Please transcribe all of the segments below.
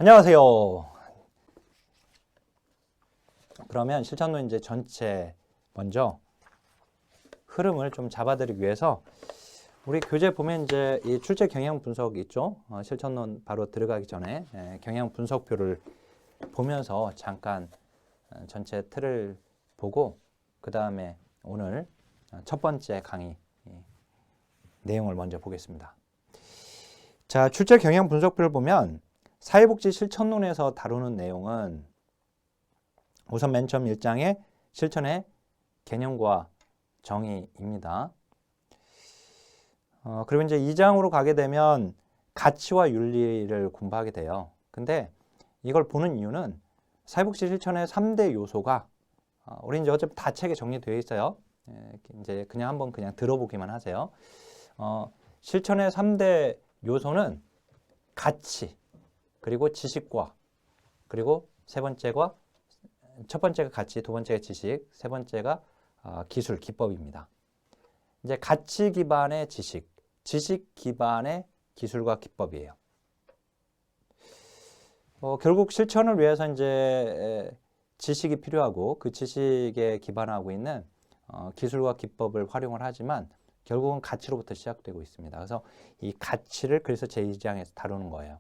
안녕하세요. 그러면 실천론 이제 전체 먼저 흐름을 좀 잡아드리기 위해서 우리 교재 보면 이제 이 출제 경향 분석 있죠? 실천론 바로 들어가기 전에 경향 분석표를 보면서 잠깐 전체 틀을 보고 그 다음에 오늘 첫 번째 강의 내용을 먼저 보겠습니다. 자, 출제 경향 분석표를 보면 사회복지 실천론에서 다루는 내용은 우선 맨 처음 1장의 실천의 개념과 정의입니다. 그리고 이제 2장으로 가게 되면 가치와 윤리를 공부하게 돼요. 근데 이걸 보는 이유는 사회복지 실천의 3대 요소가 우리 이제 어차피 다 책에 정리되어 있어요. 이제 그냥 한번 그냥 들어보기만 하세요. 실천의 3대 요소는 가치, 그리고 지식과, 그리고 첫 번째가 가치, 두 번째가 지식, 세 번째가 기술, 기법입니다. 이제 가치 기반의 지식, 지식 기반의 기술과 기법이에요. 결국 실천을 위해서 이제 지식이 필요하고 그 지식에 기반하고 있는 기술과 기법을 활용을 하지만 결국은 가치로부터 시작되고 있습니다. 그래서 이 가치를 그래서 제2장에서 다루는 거예요.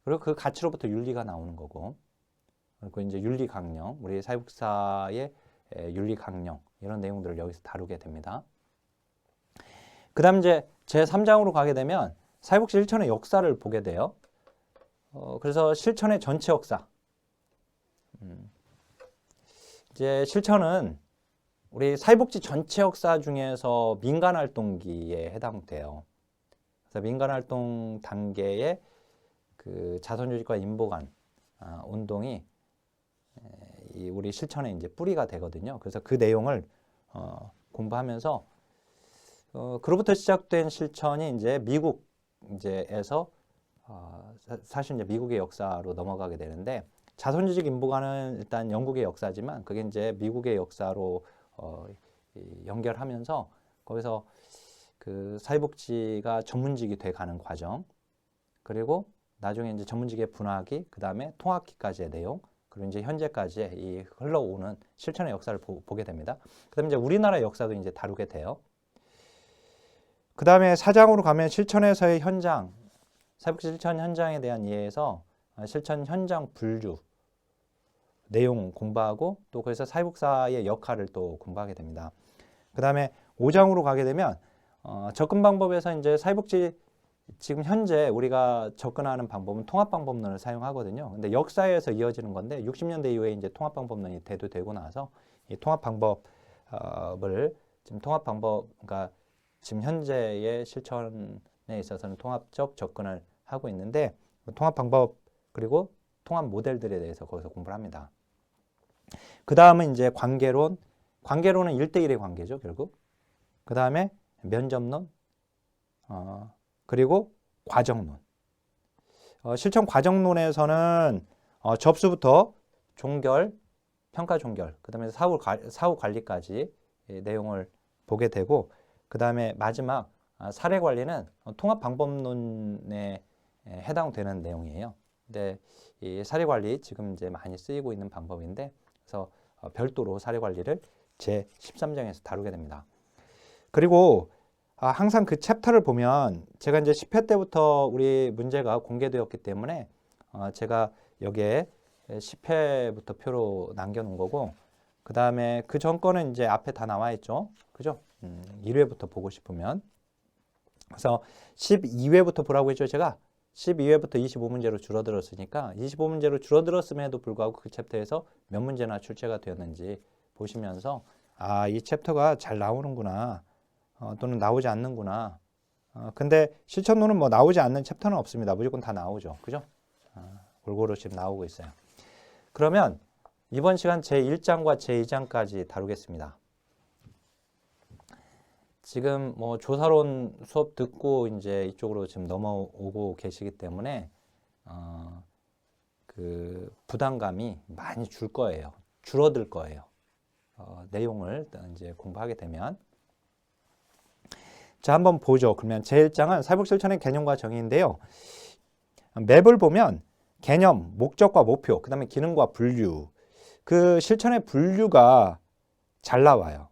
그리고 그 가치로부터 윤리가 나오는 거고, 그리고 이제 윤리 강령, 우리 사회복사의 윤리 강령 이런 내용들을 여기서 다루게 됩니다. 그 다음 이제 제3장으로 가게 되면 사회복지 실천의 역사를 보게 돼요. 그래서 실천의 전체 역사. 이제 실천은 우리 사회복지 전체 역사 중에서 민간활동기에 해당돼요. 그래서 민간활동 단계에 그 자선조직과 인보관 운동이 우리 실천의 이제 뿌리가 되거든요. 그래서 그 내용을 공부하면서 그로부터 시작된 실천이 이제 미국 이제에서 사실 이제 미국의 역사로 넘어가게 되는데 자선조직 인보관은 일단 영국의 역사지만 그게 이제 미국의 역사로 연결하면서 거기서 그 사회복지가 전문직이 돼 가는 과정, 그리고 나중에 이제 전문직의 분화기, 그 다음에 통합기까지의 내용, 그리고 이제 현재까지 이 흘러오는 실천의 역사를 보게 됩니다. 그 다음에 이제 우리나라 역사도 이제 다루게 돼요. 그 다음에 4장으로 가면 실천에서의 현장, 사회복지 실천 현장에 대한 이해에서 실천 현장 분류 내용 공부하고 또 그래서 사회복사의 역할을 또 공부하게 됩니다. 그 다음에 5장으로 가게 되면 접근 방법에서 이제 사회복지 지금 현재 우리가 접근하는 방법은 통합방법론을 사용하거든요. 근데 역사에서 이어지는 건데 60년대 이후에 이제 통합방법론이 대두되고 나서 이 통합방법을 그러니까 지금 현재의 실천에 있어서는 통합적 접근을 하고 있는데 통합방법 그리고 통합 모델들에 대해서 거기서 공부를 합니다. 그 다음은 이제 관계론은 1대1의 관계죠, 결국. 그 다음에 면접론, 그리고 과정론. 실천 과정론에서는 접수부터 종결, 평가 종결, 그 다음에 사후 관리까지 내용을 보게 되고, 그 다음에 마지막 사례 관리는 통합 방법론에 해당되는 내용이에요. 근데 이 사례 관리 지금 이제 많이 쓰이고 있는 방법인데, 그래서 별도로 사례 관리를 제 13장에서 다루게 됩니다. 그리고 항상 그 챕터를 보면 제가 이제 10회 때부터 우리 문제가 공개되었기 때문에 제가 여기에 10회부터 표로 남겨놓은 거고, 그 다음에 그 전 거는 이제 앞에 다 나와 있죠. 그죠? 1회부터 보고 싶으면. 그래서 12회부터 보라고 했죠, 제가. 12회부터 25문제로 줄어들었으니까 25문제로 줄어들었음에도 불구하고 그 챕터에서 몇 문제나 출제가 되었는지 보시면서 이 챕터가 잘 나오는구나. 또는 나오지 않는구나. 근데 실천론은 뭐 나오지 않는 챕터는 없습니다. 무조건 다 나오죠. 그죠? 골고루 지금 나오고 있어요. 그러면 이번 시간 제1장과 제2장까지 다루겠습니다. 지금 뭐 조사론 수업 듣고 이제 이쪽으로 지금 넘어오고 계시기 때문에 그 부담감이 많이 줄 거예요. 줄어들 거예요. 내용을 이제 공부하게 되면. 자, 한번 보죠. 그러면 제1장은 사회복지 실천의 개념과 정의인데요. 맵을 보면 개념, 목적과 목표, 그 다음에 기능과 분류. 그 실천의 분류가 잘 나와요.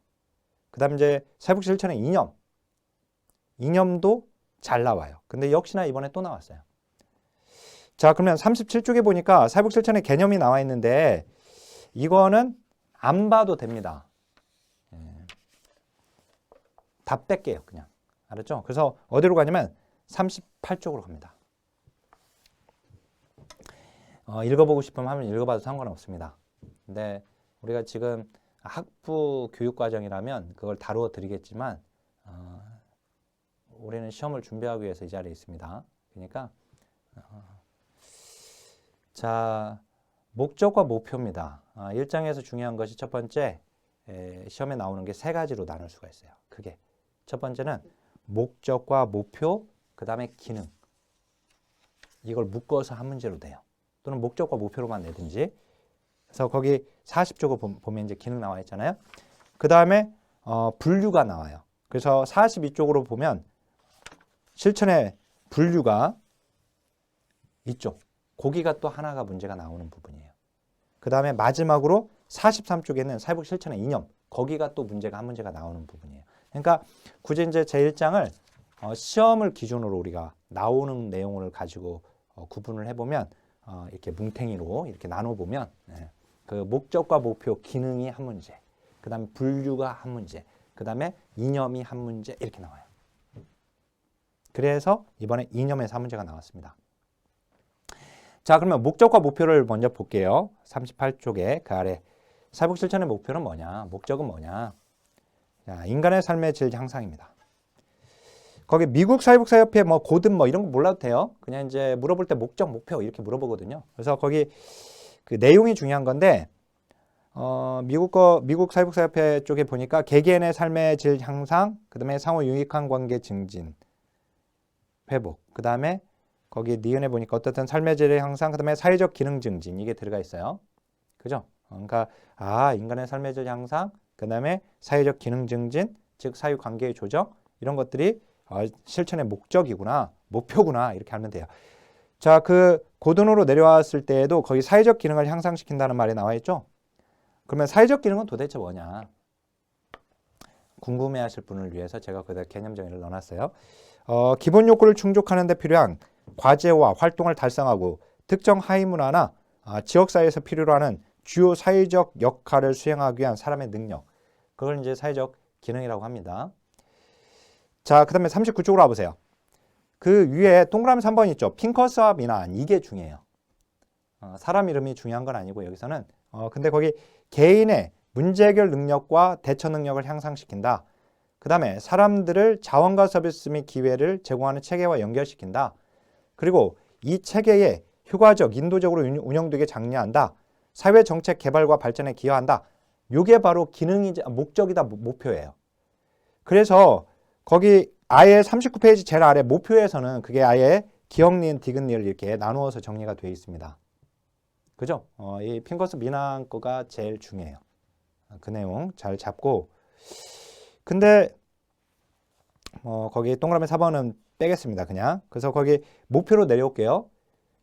그 다음에 이제 사회복 실천의 이념도 잘 나와요. 근데 역시나 이번에 또 나왔어요. 자, 그러면 37쪽에 보니까 사회복 실천의 개념이 나와 있는데 이거는 안 봐도 됩니다. 다 뺄게요, 그냥. 알았죠? 그래서 어디로 가냐면 38쪽으로 갑니다. 읽어보고 싶으면 하면 읽어봐도 상관없습니다. 근데 우리가 지금 학부 교육과정이라면 그걸 다루어 드리겠지만 우리는 시험을 준비하기 위해서 이 자리에 있습니다. 그러니까 자, 목적과 목표입니다. 1장에서 중요한 것이 첫 번째, 시험에 나오는 게 세 가지로 나눌 수가 있어요. 크게. 첫 번째는 목적과 목표, 그 다음에 기능. 이걸 묶어서 한 문제로 돼요. 또는 목적과 목표로만 내든지. 그래서 거기 40쪽을 보면 이제 기능 나와 있잖아요. 그 다음에 분류가 나와요. 그래서 42쪽으로 보면 실천의 분류가 이쪽. 거기가 또 하나가 문제가 나오는 부분이에요. 그 다음에 마지막으로 43쪽에는 사회복 실천의 이념. 거기가 또 문제가 한 문제가 나오는 부분이에요. 그러니까 굳이 이제 제1장을 시험을 기준으로 우리가 나오는 내용을 가지고 구분을 해보면 이렇게 뭉탱이로 이렇게 나눠보면 그 목적과 목표, 기능이 한 문제, 그 다음에 분류가 한 문제, 그 다음에 이념이 한 문제 이렇게 나와요. 그래서 이번에 이념에서 한 문제가 나왔습니다. 자, 그러면 목적과 목표를 먼저 볼게요. 38쪽에 그 아래 사회복 실천의 목표는 뭐냐? 목적은 뭐냐? 자, 인간의 삶의 질 향상입니다. 거기 미국 사회복지사협회 뭐 고든 뭐 이런 거 몰라도 돼요. 그냥 이제 물어볼 때 목적, 목표 이렇게 물어보거든요. 그래서 거기 그 내용이 중요한 건데 미국 사회복지사협회 쪽에 보니까 개개인의 삶의 질 향상, 그다음에 상호 유익한 관계 증진, 회복, 그다음에 거기 니은에 보니까 어떻든 삶의 질의 향상, 그다음에 사회적 기능 증진 이게 들어가 있어요. 그죠? 그러니까 인간의 삶의 질 향상, 그다음에 사회적 기능 증진, 즉 사회 관계의 조정 이런 것들이 실천의 목적이구나, 목표구나 이렇게 하면 돼요. 자, 그 고등으로 내려왔을 때에도 거의 사회적 기능을 향상시킨다는 말이 나와 있죠. 그러면 사회적 기능은 도대체 뭐냐? 궁금해하실 분을 위해서 제가 거기다 개념 정의를 넣어놨어요. 기본 욕구를 충족하는 데 필요한 과제와 활동을 달성하고 특정 하위 문화나 지역사회에서 필요로 하는 주요 사회적 역할을 수행하기 위한 사람의 능력. 그걸 이제 사회적 기능이라고 합니다. 자, 그 다음에 39쪽으로 와보세요. 그 위에 동그라미 3번 있죠. 핑커스와 미난. 이게 중요해요. 사람 이름이 중요한 건 아니고 여기서는 근데 거기 개인의 문제 해결 능력과 대처 능력을 향상시킨다. 그 다음에 사람들을 자원과 서비스 및 기회를 제공하는 체계와 연결시킨다. 그리고 이 체계에 효과적, 인도적으로 운영되게 장려한다. 사회정책 개발과 발전에 기여한다. 이게 바로 기능이자 목적이다, 목표예요. 그래서 거기 아예 39페이지 제일 아래 목표에서는 그게 아예 기역, 니은, 디귿, 니을 이렇게 나누어서 정리가 되어 있습니다. 그죠? 이 핑커스 미난 거가 제일 중요해요. 그 내용 잘 잡고. 근데 거기 동그라미 4번은 빼겠습니다. 그냥. 그래서 거기 목표로 내려올게요.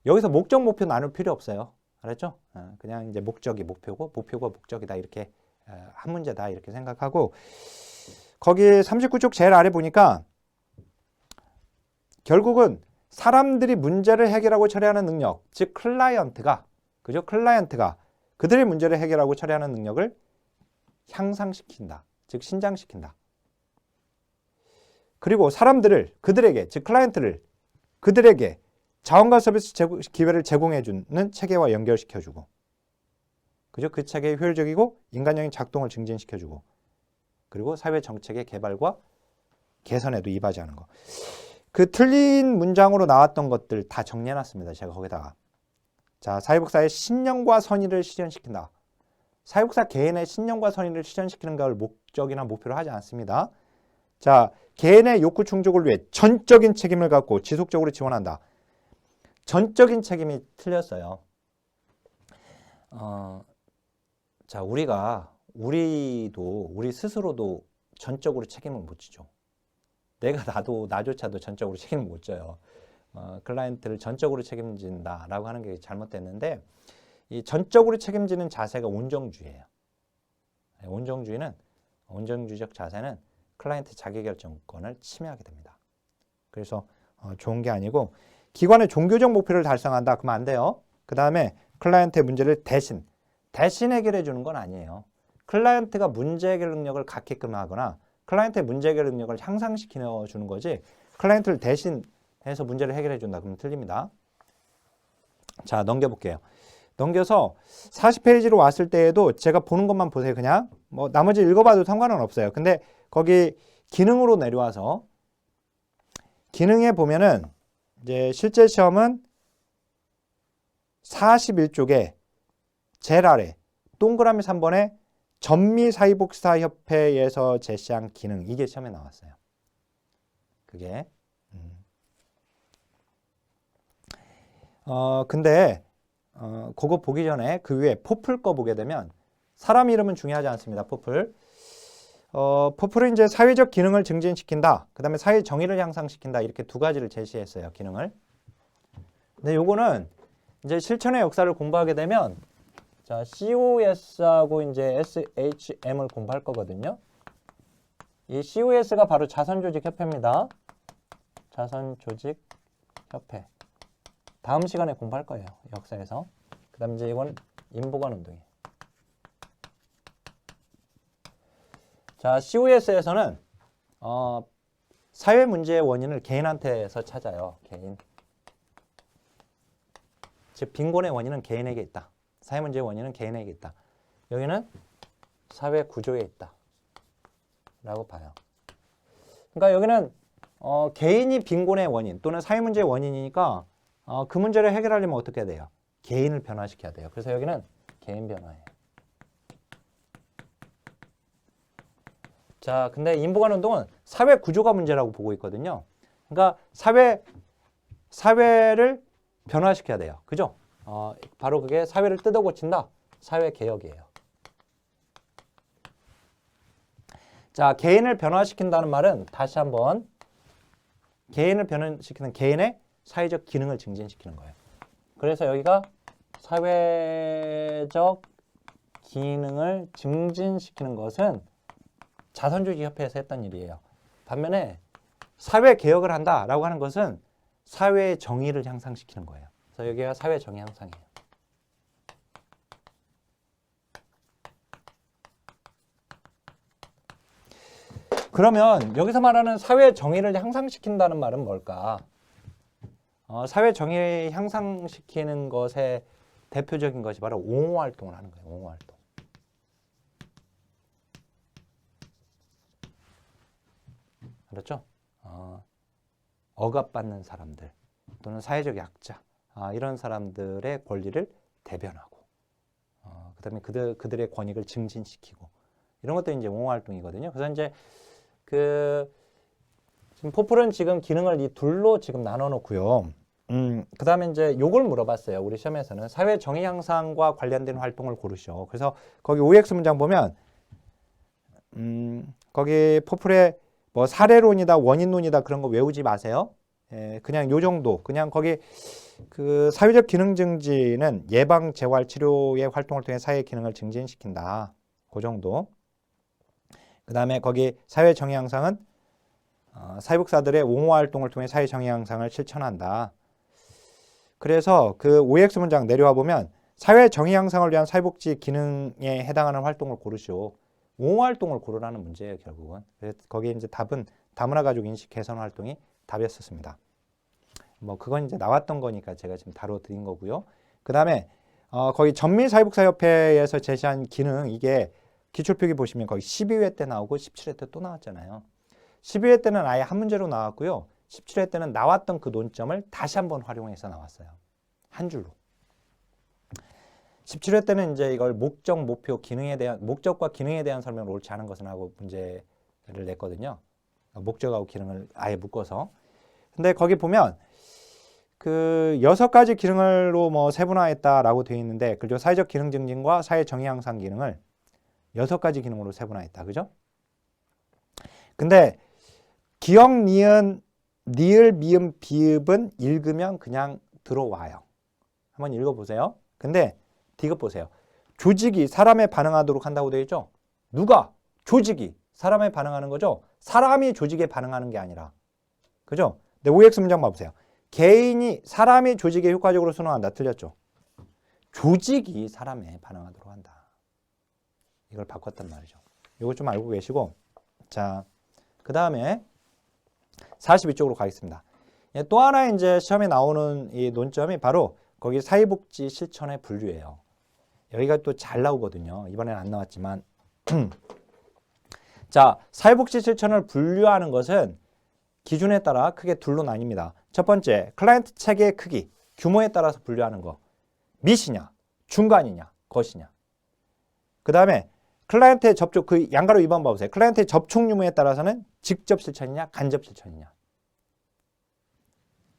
여기서 목적, 목표 나눌 필요 없어요. 알았죠? 그냥 이제 목적이 목표고 목표가 목적이다 이렇게 한 문제다 이렇게 생각하고 거기 39쪽 제일 아래 보니까 결국은 사람들이 문제를 해결하고 처리하는 능력, 즉 클라이언트가 그죠? 클라이언트가 그들의 문제를 해결하고 처리하는 능력을 향상시킨다. 즉 신장시킨다. 그리고 사람들을 그들에게 즉 클라이언트를 그들에게 자원과 서비스 기회를 제공해주는 체계와 연결시켜주고 그죠? 그 체계의 효율적이고 인간적인 작동을 증진시켜주고 그리고 사회 정책의 개발과 개선에도 이바지하는 거. 그 틀린 문장으로 나왔던 것들 다 정리해놨습니다. 제가 거기다가. 자, 사회복사의 신념과 선의를 실현시킨다. 사회복사 개인의 신념과 선의를 실현시키는 걸 목적이나 목표로 하지 않습니다. 자, 개인의 욕구 충족을 위해 전적인 책임을 갖고 지속적으로 지원한다. 전적인 책임이 틀렸어요. 자, 우리 스스로도 전적으로 책임을 못 지죠. 나조차도 전적으로 책임을 못 져요. 클라이언트를 전적으로 책임진다라고 하는 게 잘못됐는데 이 전적으로 책임지는 자세가 온정주의예요. 온정주의적 자세는 클라이언트 자기결정권을 침해하게 됩니다. 그래서 좋은 게 아니고 기관의 종교적 목표를 달성한다. 그러면 안 돼요. 그 다음에 클라이언트의 문제를 대신 해결해 주는 건 아니에요. 클라이언트가 문제 해결 능력을 갖게끔 하거나 클라이언트의 문제 해결 능력을 향상시켜 주는 거지 클라이언트를 대신해서 문제를 해결해 준다. 그러면 틀립니다. 자, 넘겨볼게요. 넘겨서 40페이지로 왔을 때에도 제가 보는 것만 보세요. 그냥 뭐 나머지 읽어봐도 상관은 없어요. 근데 거기 기능으로 내려와서 기능에 보면은 이제 실제 시험은 41쪽에 제일 아래 동그라미 3번에 전미사회복지사협회에서 제시한 기능 이게 시험에 나왔어요. 그게 근데 그거 보기 전에 그 위에 포플 거 보게 되면 사람 이름은 중요하지 않습니다. 포플은 이제 사회적 기능을 증진시킨다. 그 다음에 사회 정의를 향상시킨다. 이렇게 두 가지를 제시했어요. 기능을. 근데 요거는 이제 실천의 역사를 공부하게 되면 자, COS하고 이제 SHM을 공부할 거거든요. 이 COS가 바로 자선조직협회입니다. 자선조직협회. 다음 시간에 공부할 거예요. 역사에서. 그 다음 이제 이건 인보관운동이에요. 자, COS에서는 사회 문제의 원인을 개인한테서 찾아요. 개인. 즉 빈곤의 원인은 개인에게 있다. 사회 문제의 원인은 개인에게 있다. 여기는 사회 구조에 있다. 라고 봐요. 그러니까 여기는 개인이 빈곤의 원인 또는 사회 문제의 원인이니까 그 문제를 해결하려면 어떻게 해야 돼요? 개인을 변화시켜야 돼요. 그래서 여기는 개인 변화예요. 자, 근데 인보관운동은 사회 구조가 문제라고 보고 있거든요. 그러니까 사회를 변화시켜야 돼요. 그죠? 바로 그게 사회를 뜯어 고친다. 사회 개혁이에요. 자, 개인을 변화시킨다는 말은 다시 한번 개인을 변화시키는 개인의 사회적 기능을 증진시키는 거예요. 그래서 여기가 사회적 기능을 증진시키는 것은 자선조직협회에서 했던 일이에요. 반면에 사회 개혁을 한다라고 하는 것은 사회의 정의를 향상시키는 거예요. 그래서 여기가 사회 정의 향상이에요. 그러면 여기서 말하는 사회 정의를 향상시킨다는 말은 뭘까? 사회 정의 향상시키는 것의 대표적인 것이 바로 옹호활동을 하는 거예요. 옹호활동. 그렇죠? 억압받는 사람들 또는 사회적 약자 이런 사람들의 권리를 대변하고 그 다음에 그들의 권익을 증진시키고 이런 것들이 이제 옹호활동이거든요. 그래서 이제 지금 포플은 지금 기능을 이 둘로 지금 나눠 놓고요. 그 다음에 이제 요걸 물어봤어요. 우리 시험에서는 사회 정의 향상과 관련된 활동을 고르시오. 그래서 거기 OX 문장 보면 거기 포플에 뭐 사례론이다, 원인론이다 그런 거 외우지 마세요. 그냥 요 정도. 그냥 거기 그 사회적 기능 증진은 예방, 재활, 치료의 활동을 통해 사회 기능을 증진시킨다. 그 정도. 그 다음에 거기 사회 정의 향상은 사회복사들의 옹호 활동을 통해 사회 정의 향상을 실천한다. 그래서 그 OX 문장 내려와 보면 사회 정의 향상을 위한 사회복지 기능에 해당하는 활동을 고르시오. 옹호 활동을 고르라는 문제예요, 결국은. 그래서 거기에 이제 답은 다문화 가족 인식 개선 활동이 답이었습니다. 뭐 그건 이제 나왔던 거니까 제가 지금 다뤄드린 거고요. 그 다음에 거기 전미사회복사협회에서 제시한 기능 이게 기출필기 보시면 거기 12회 때 나오고 17회 때 또 나왔잖아요. 12회 때는 아예 한 문제로 나왔고요. 17회 때는 나왔던 그 논점을 다시 한번 활용해서 나왔어요. 한 줄로. 17회 때는 이제 이걸 목적, 목표, 목적과 기능에 대한 설명을 옳지 않은 것은 하고 문제를 냈거든요. 목적하고 기능을 아예 묶어서. 근데 거기 보면 그 6가지 기능으로 뭐 세분화했다라고 되어 있는데, 그죠? 사회적 기능 증진과 사회 정의 향상 기능을 6가지 기능으로 세분화했다. 그죠? 근데 기억, 니은, 니을, 미음, 비읍은 읽으면 그냥 들어와요. 한번 읽어보세요. 근데 디귿 보세요. 조직이 사람에 반응하도록 한다고 되어 있죠? 누가? 조직이 사람에 반응하는 거죠? 사람이 조직에 반응하는 게 아니라. 그죠? 근데 OX 문장 봐보세요. 개인이 사람이 조직에 효과적으로 순응한다. 틀렸죠? 조직이 사람에 반응하도록 한다. 이걸 바꿨단 말이죠. 이거 좀 알고 계시고. 자, 그 다음에 42쪽으로 가겠습니다. 또 하나 이제 시험에 나오는 이 논점이 바로 거기 사회복지 실천의 분류예요. 여기가 또 잘 나오거든요. 이번에는 안 나왔지만. 자, 사회복지 실천을 분류하는 것은 기준에 따라 크게 둘로 나뉩니다. 첫 번째, 클라이언트 체계의 크기, 규모에 따라서 분류하는 거. 밑이냐, 중간이냐, 것이냐. 그 다음에 클라이언트의 접촉, 그 양가로 2번 봐보세요. 클라이언트의 접촉 유무에 따라서는 직접 실천이냐, 간접 실천이냐.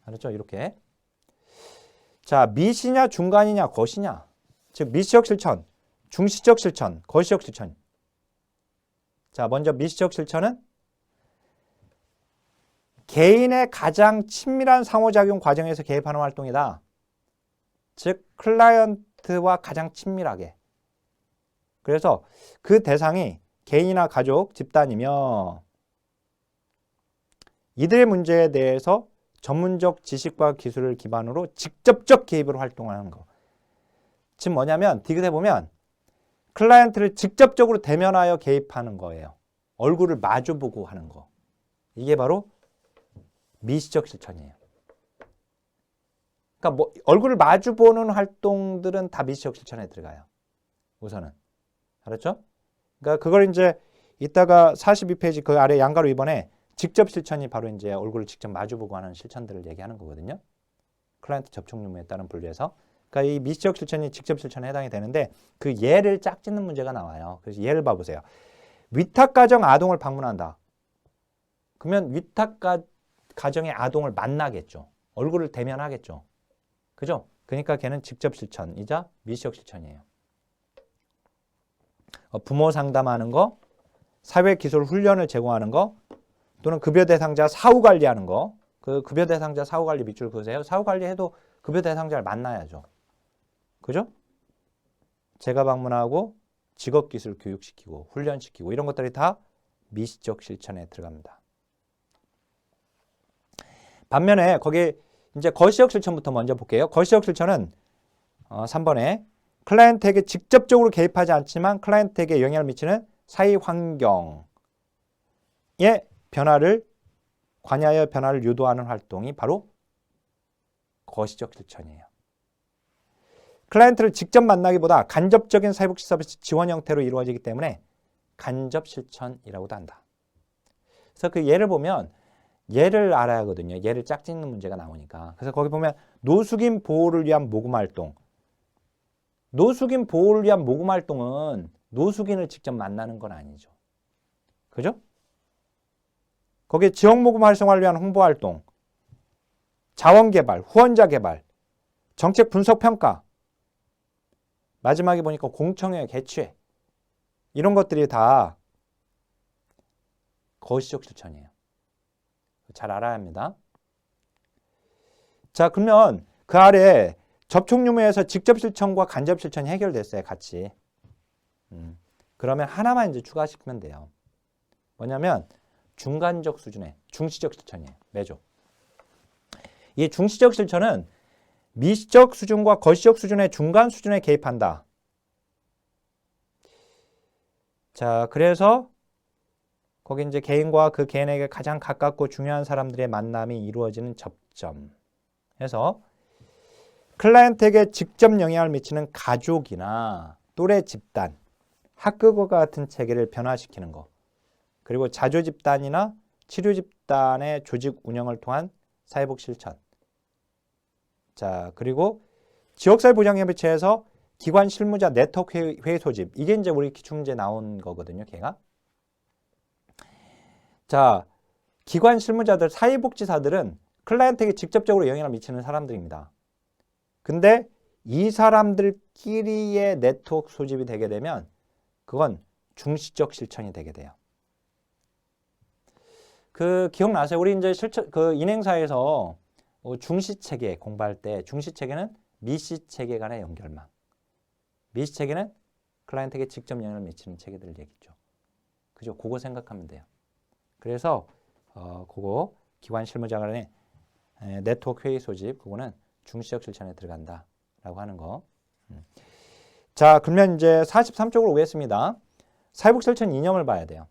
알았죠? 이렇게. 자, 밑이냐, 중간이냐, 것이냐. 즉, 미시적 실천, 중시적 실천, 거시적 실천. 자, 먼저 미시적 실천은 개인의 가장 친밀한 상호작용 과정에서 개입하는 활동이다. 즉, 클라이언트와 가장 친밀하게. 그래서 그 대상이 개인이나 가족, 집단이며 이들의 문제에 대해서 전문적 지식과 기술을 기반으로 직접적 개입으로 활동하는 거. 지금 뭐냐면 디귿에 보면 클라이언트를 직접적으로 대면하여 개입하는 거예요. 얼굴을 마주보고 하는 거. 이게 바로 미시적 실천이에요. 그러니까 뭐 얼굴을 마주보는 활동들은 다 미시적 실천에 들어가요. 우선은. 알았죠? 그러니까 그걸 이제 이따가 42페이지 그 아래 양가로 2번에 직접 실천이 바로 이제 얼굴을 직접 마주보고 하는 실천들을 얘기하는 거거든요. 클라이언트 접촉 유무에 따른 분류에서. 그러니까 이 미시적 실천이 직접 실천에 해당이 되는데 그 예를 짝짓는 문제가 나와요. 그래서 예를 봐보세요. 위탁가정 아동을 방문한다. 그러면 위탁가정의 아동을 만나겠죠. 얼굴을 대면하겠죠. 그죠? 그러니까 걔는 직접 실천이자 미시적 실천이에요. 부모 상담하는 거, 사회기술 훈련을 제공하는 거, 또는 급여 대상자 사후 관리하는 거. 그 급여 대상자 사후 관리 밑줄 그으세요. 사후 관리해도 급여 대상자를 만나야죠. 그죠? 제가 방문하고 직업기술 교육시키고 훈련시키고 이런 것들이 다 미시적 실천에 들어갑니다. 반면에 거기 이제 거시적 실천부터 먼저 볼게요. 거시적 실천은 3번에 클라이언트에게 직접적으로 개입하지 않지만 클라이언트에게 영향을 미치는 사회 환경의 변화를 관여하여 변화를 유도하는 활동이 바로 거시적 실천이에요. 클라이언트를 직접 만나기보다 간접적인 사회복지 서비스 지원 형태로 이루어지기 때문에 간접 실천이라고도 한다. 그래서 그 예를 보면 예를 알아야 하거든요. 예를 짝짓는 문제가 나오니까. 그래서 거기 보면 노숙인 보호를 위한 모금 활동. 노숙인 보호를 위한 모금 활동은 노숙인을 직접 만나는 건 아니죠. 그죠? 거기에 지역 모금 활성화를 위한 홍보 활동, 자원 개발, 후원자 개발, 정책 분석 평가, 마지막에 보니까 공청회 개최 이런 것들이 다 거시적 실천이에요. 잘 알아야 합니다. 자, 그러면 그 아래 접촉 유무에서 직접 실천과 간접 실천이 해결됐어요. 같이. 그러면 하나만 이제 추가시키면 돼요. 뭐냐면 중간적 수준의 중시적 실천이에요. 매조. 이 중시적 실천은 미시적 수준과 거시적 수준의 중간 수준에 개입한다. 자, 그래서 거기 이제 개인과 그 개인에게 가장 가깝고 중요한 사람들의 만남이 이루어지는 접점. 해서 클라이언트에게 직접 영향을 미치는 가족이나 또래 집단, 학급과 같은 체계를 변화시키는 것. 그리고 자조 집단이나 치료 집단의 조직 운영을 통한 사회복 실천. 자, 그리고 지역사회 보장협의체에서 기관 실무자 네트워크 회의 소집. 이게 이제 우리 기출문제 나온 거거든요, 걔가. 자, 기관 실무자들, 사회복지사들은 클라이언트에게 직접적으로 영향을 미치는 사람들입니다. 근데 이 사람들끼리의 네트워크 소집이 되게 되면 그건 중시적 실천이 되게 돼요. 그 기억나세요? 우리 이제 실천 그 인행사에서 중시 체계 공부할 때 중시 체계는 미시 체계 간의 연결망, 미시 체계는 클라이언트에게 직접 영향을 미치는 체계들을 얘기죠. 그죠? 그거 생각하면 돼요. 그래서 그거 기관 실무자 간의 네트워크 회의 소집, 그거는 중시적 실천에 들어간다라고 하는 거. 자, 그러면 이제 43쪽으로 오겠습니다. 사회복 실천 이념을 봐야 돼요.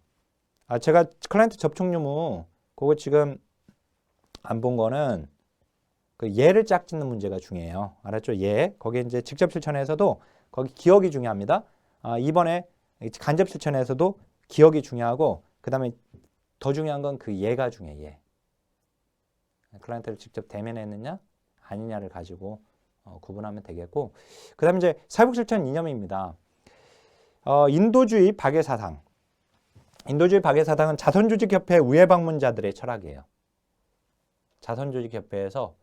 제가 클라이언트 접촉 유무 그거 지금 안 본 거는 그 예를 짝 짓는 문제가 중요해요. 알았죠? 예. 거기 이제 직접 실천에서도 거기 기억이 중요합니다. 이번에 간접 실천에서도 기억이 중요하고 그다음에 더 중요한 건 그 예가 중요해. 예. 클라이언트를 직접 대면했느냐 아니냐를 가지고 구분하면 되겠고 그다음에 이제 사회복 실천 이념입니다. 인도주의 박애 사상. 인도주의 박애 사상은 자선조직협회 우회방문자들의 철학이에요. 자선조직협회에서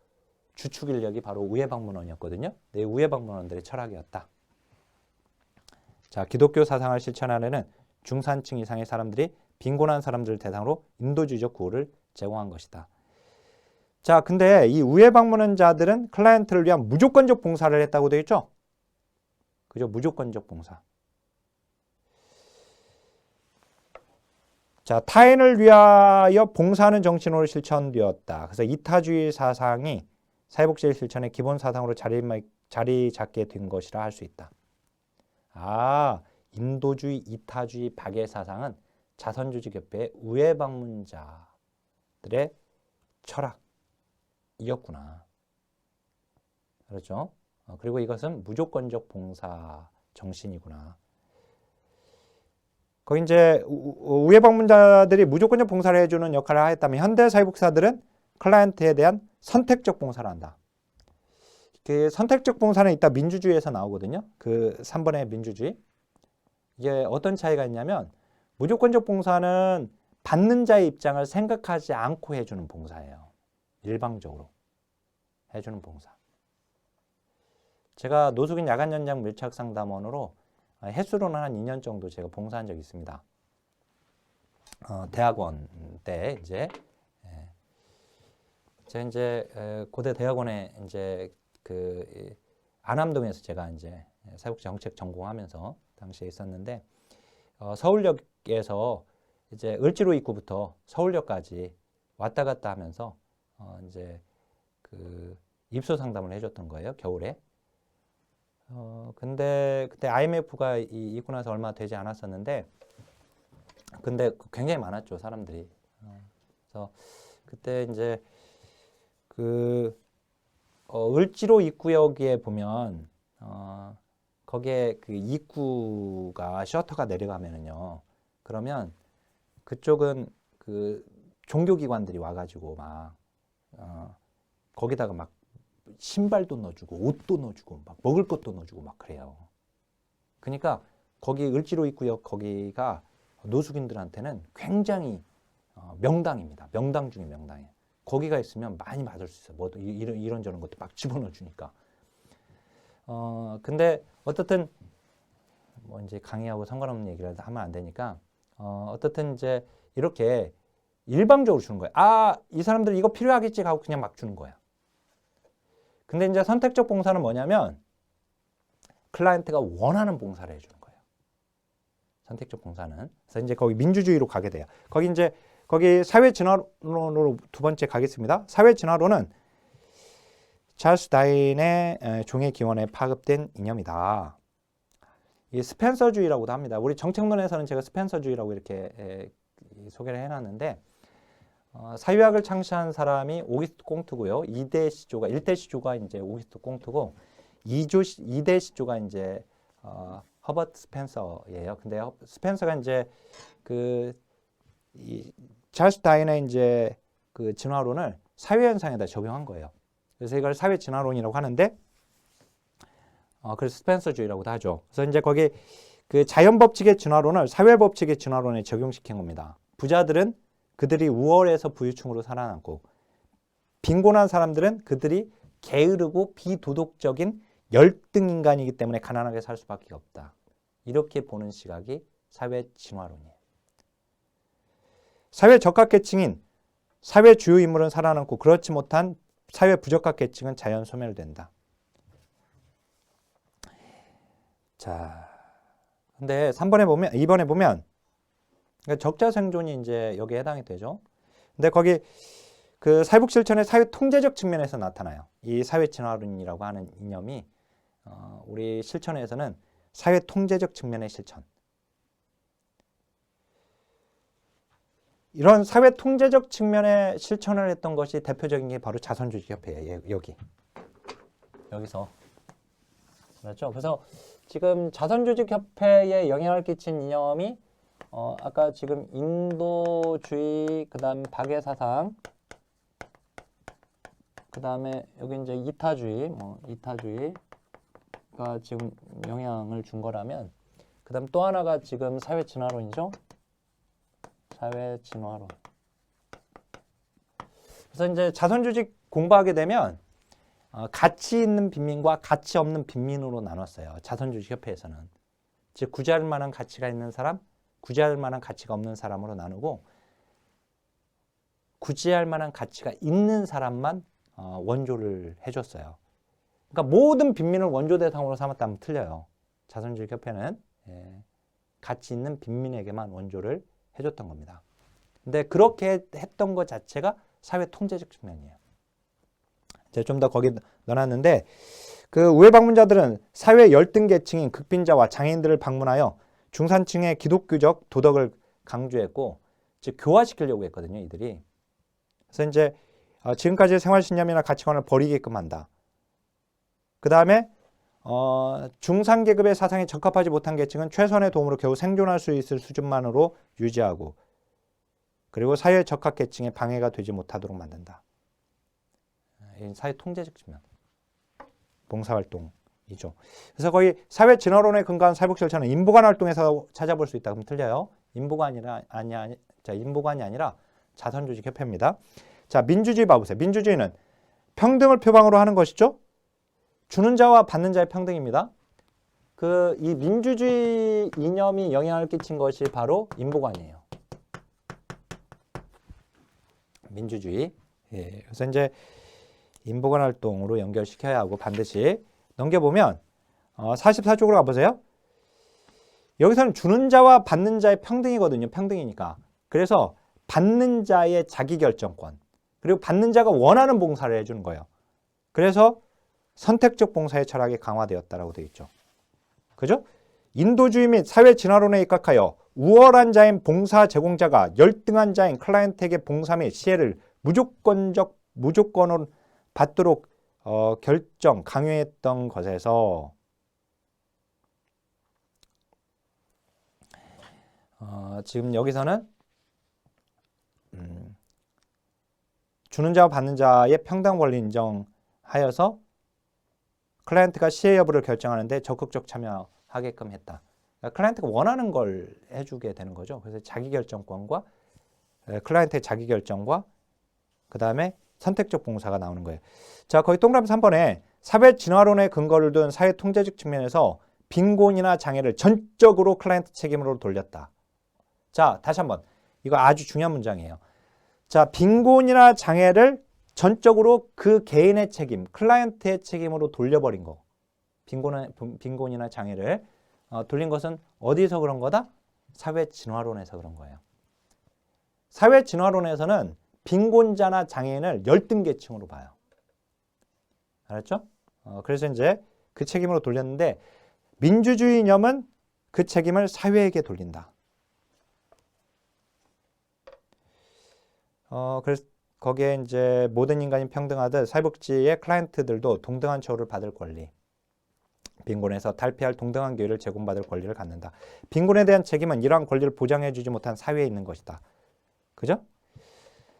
주축 인력이 바로 우회방문원이었거든요. 네, 우회방문원들의 철학이었다. 자, 기독교 사상을 실천하려는 중산층 이상의 사람들이 빈곤한 사람들을 대상으로 인도주의적 구호를 제공한 것이다. 자, 근데 이 우회방문원자들은 클라이언트를 위한 무조건적 봉사를 했다고 되어 있죠? 그죠? 무조건적 봉사. 자, 타인을 위하여 봉사하는 정신으로 실천되었다. 그래서 이타주의 사상이 사회복지 실천의 기본 사상으로 자리 잡게 된 것이라 할 수 있다. 인도주의, 이타주의, 박애 사상은 자선조직협회의 우회방문자들의 철학이었구나. 그렇죠? 그리고 이것은 무조건적 봉사 정신이구나. 거기 이제 우회방문자들이 무조건적 봉사를 해주는 역할을 하였다면 현대 사회복지사들은 클라이언트에 대한 선택적 봉사를 한다. 그 선택적 봉사는 이따 민주주의에서 나오거든요. 그 3번의 민주주의. 이게 어떤 차이가 있냐면 무조건적 봉사는 받는 자의 입장을 생각하지 않고 해주는 봉사예요. 일방적으로 해주는 봉사. 제가 노숙인 야간 연장 밀착 상담원으로 횟수로는 한 2년 정도 제가 봉사한 적이 있습니다. 대학원 때 이제 제가 이제 고대 대학원에 이제 그 안암동에서 제가 이제 사회복지 정책 전공하면서 당시에 있었는데 서울역에서 이제 을지로 입구부터 서울역까지 왔다 갔다 하면서 이제 그 입소 상담을 해줬던 거예요, 겨울에. 근데 그때 IMF가 있고 나서 얼마 되지 않았었는데, 근데 굉장히 많았죠, 사람들이. 그래서 그때 이제 그 을지로 입구역에 보면 거기에 그 입구가 셔터가 내려가면은요, 그러면 그쪽은 그 종교기관들이 와가지고 막 거기다가 막 신발도 넣어주고 옷도 넣어주고 막 먹을 것도 넣어주고 막 그래요. 그러니까 거기 을지로 입구역 거기가 노숙인들한테는 굉장히 명당입니다. 명당 중에 명당이에요. 거기가 있으면 많이 맞을 수 있어요. 뭐 이런저런 것도 막 집어넣어 주니까. 근데 어떻든 뭐 이제 강의하고 상관없는 얘기를 하면 안 되니까 어떻든 이제 이렇게 일방적으로 주는 거예요. 이 사람들 이거 필요하겠지 하고 그냥 막 주는 거야. 근데 이제 선택적 봉사는 뭐냐면 클라이언트가 원하는 봉사를 해주는 거예요. 선택적 봉사는. 그래서 이제 거기 민주주의로 가게 돼요. 거기 이제 거기 사회 진화론으로 두 번째 가겠습니다. 사회 진화론은 찰스 다윈의 종의 기원에 파급된 이념이다. 이 스펜서주의라고도 합니다. 우리 정책론에서는 제가 스펜서주의라고 이렇게 소개를 해놨는데 사회학을 창시한 사람이 오기스트 꽁트고요. 2대 시조가 1대 시조가 이제 오기스트 꽁트고 2대 시조가 이제 허버트 스펜서예요. 근데 스펜서가 이제 찰스 다윈의 이제 그 진화론을 사회 현상에다 적용한 거예요. 그래서 이걸 사회 진화론이라고 하는데 그래서 스펜서주의라고도 하죠. 그래서 이제 거기 그 자연 법칙의 진화론을 사회 법칙의 진화론에 적용시킨 겁니다. 부자들은 그들이 우월해서 부유층으로 살아남고 빈곤한 사람들은 그들이 게으르고 비도덕적인 열등 인간이기 때문에 가난하게 살 수밖에 없다. 이렇게 보는 시각이 사회 진화론이에요. 사회 적합계층인 사회 주요 인물은 살아남고 그렇지 못한 사회 부적합 계층은 자연 소멸된다. 자, 근데 2번에 보면 그러니까 적자 생존이 이제 여기에 해당이 되죠. 근데 거기 그 사회복 실천의 사회 통제적 측면에서 나타나요. 이 사회 진화론이라고 하는 이념이 우리 실천에서는 사회 통제적 측면의 실천. 이런 사회 통제적 측면의 실천을 했던 것이 대표적인 게 바로 자선조직협회예요. 여기서. 그렇죠? 그래서 지금 자선조직협회에 영향을 끼친 이념이 아까 지금 인도주의, 그다음 박애사상, 그다음에 여기 이제 이타주의가 지금 영향을 준 거라면, 그다음 또 하나가 지금 사회 진화론이죠. 사회 진화론. 그래서 이제 자선조직 공부하게 되면 가치 있는 빈민과 가치 없는 빈민으로 나눴어요. 자선조직협회에서는. 즉 구제할 만한 가치가 있는 사람, 구제할 만한 가치가 없는 사람으로 나누고, 구제할 만한 가치가 있는 사람만 원조를 해줬어요. 그러니까 모든 빈민을 원조 대상으로 삼았다면 틀려요. 자선조직협회는 가치 있는 빈민에게만 원조를 해줬던 겁니다. 근데 그렇게 했던 것 자체가 사회 통제적 측면이에요. 제가 좀 더 거기 넣어놨는데, 그 우회 방문자들은 사회 열등 계층인 극빈자와 장애인들을 방문하여 중산층의 기독교적 도덕을 강조했고, 즉 교화시키려고 했거든요, 이들이. 그래서 이제 지금까지의 생활신념이나 가치관을 버리게끔 한다. 그 다음에 중산계급의 사상에 적합하지 못한 계층은 최소한의 도움으로 겨우 생존할 수 있을 수준만으로 유지하고, 그리고 사회 적합 계층에 방해가 되지 못하도록 만든다. 사회 통제적 측면, 봉사활동이죠. 그래서 거의 사회 진화론에 근거한 사회복 실천은 인보관 활동에서 찾아볼 수 있다. 그럼 틀려요. 인보관이 아니라 자선조직협회입니다. 자, 민주주의 봐보세요. 민주주의는 평등을 표방으로 하는 것이죠. 주는 자와 받는 자의 평등입니다. 이 민주주의 이념이 영향을 끼친 것이 바로 인보관이에요. 민주주의. 그래서 이제 인보관 활동으로 연결시켜야 하고, 반드시 넘겨보면 44쪽으로 가보세요. 여기서는 주는 자와 받는 자의 평등이거든요. 평등이니까. 그래서 받는 자의 자기결정권, 그리고 받는 자가 원하는 봉사를 해주는 거예요. 그래서 선택적 봉사의 철학이 강화되었다라고 되어 있죠. 그죠? 인도주의 및 사회 진화론에 입각하여 우월한 자인 봉사 제공자가 열등한 자인 클라이언트에게 봉사 및 시혜를 무조건으로 받도록 결정, 강요했던 것에서 지금 여기서는 주는 자와 받는 자의 평등 권리 인정하여서 클라이언트가 시혜 여부를 결정하는데 적극적 참여하게끔 했다. 그러니까 클라이언트가 원하는 걸 해주게 되는 거죠. 그래서 자기결정권과 클라이언트의 자기결정과 그 다음에 선택적 봉사가 나오는 거예요. 자, 거기 동그라미 3번에 사회 진화론의 근거를 둔 사회 통제적 측면에서 빈곤이나 장애를 전적으로 클라이언트 책임으로 돌렸다. 자, 다시 한번. 이거 아주 중요한 문장이에요. 자, 빈곤이나 장애를 전적으로 그 개인의 책임, 클라이언트의 책임으로 돌려버린 거. 빈곤이나 장애를 돌린 것은 어디서 그런 거다? 사회 진화론에서 그런 거예요. 사회 진화론에서는 빈곤자나 장애인을 열등계층으로 봐요. 알았죠? 그래서 이제 그 책임으로 돌렸는데, 민주주의 이념은 그 책임을 사회에게 돌린다. 그래서 거기에 이제 모든 인간이 평등하듯 사회복지의 클라이언트들도 동등한 처우를 받을 권리, 빈곤에서 탈피할 동등한 기회를 제공받을 권리를 갖는다. 빈곤에 대한 책임은 이러한 권리를 보장해주지 못한 사회에 있는 것이다. 그죠?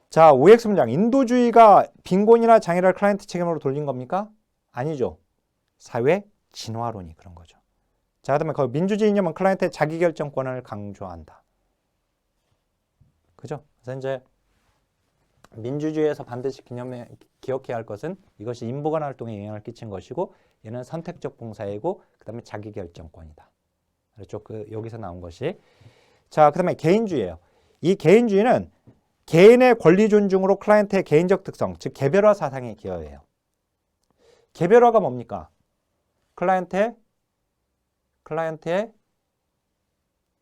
자, OX 문장. 인도주의가 빈곤이나 장애를 클라이언트 책임으로 돌린 겁니까? 아니죠. 사회 진화론이 그런 거죠. 자, 그다음에 그 민주주의 이념은 클라이언트의 자기결정권을 강조한다. 그죠? 그래서 이제 민주주의에서 반드시 기억해야 할 것은 이것이 인보관 활동에 영향을 끼친 것이고, 얘는 선택적 봉사이고, 그 다음에 자기결정권이다. 그렇죠? 여기서 나온 것이. 자, 그 다음에 개인주의예요. 이 개인주의는 개인의 권리 존중으로 클라이언트의 개인적 특성, 즉 개별화 사상에 기여해요. 개별화가 뭡니까? 클라이언트의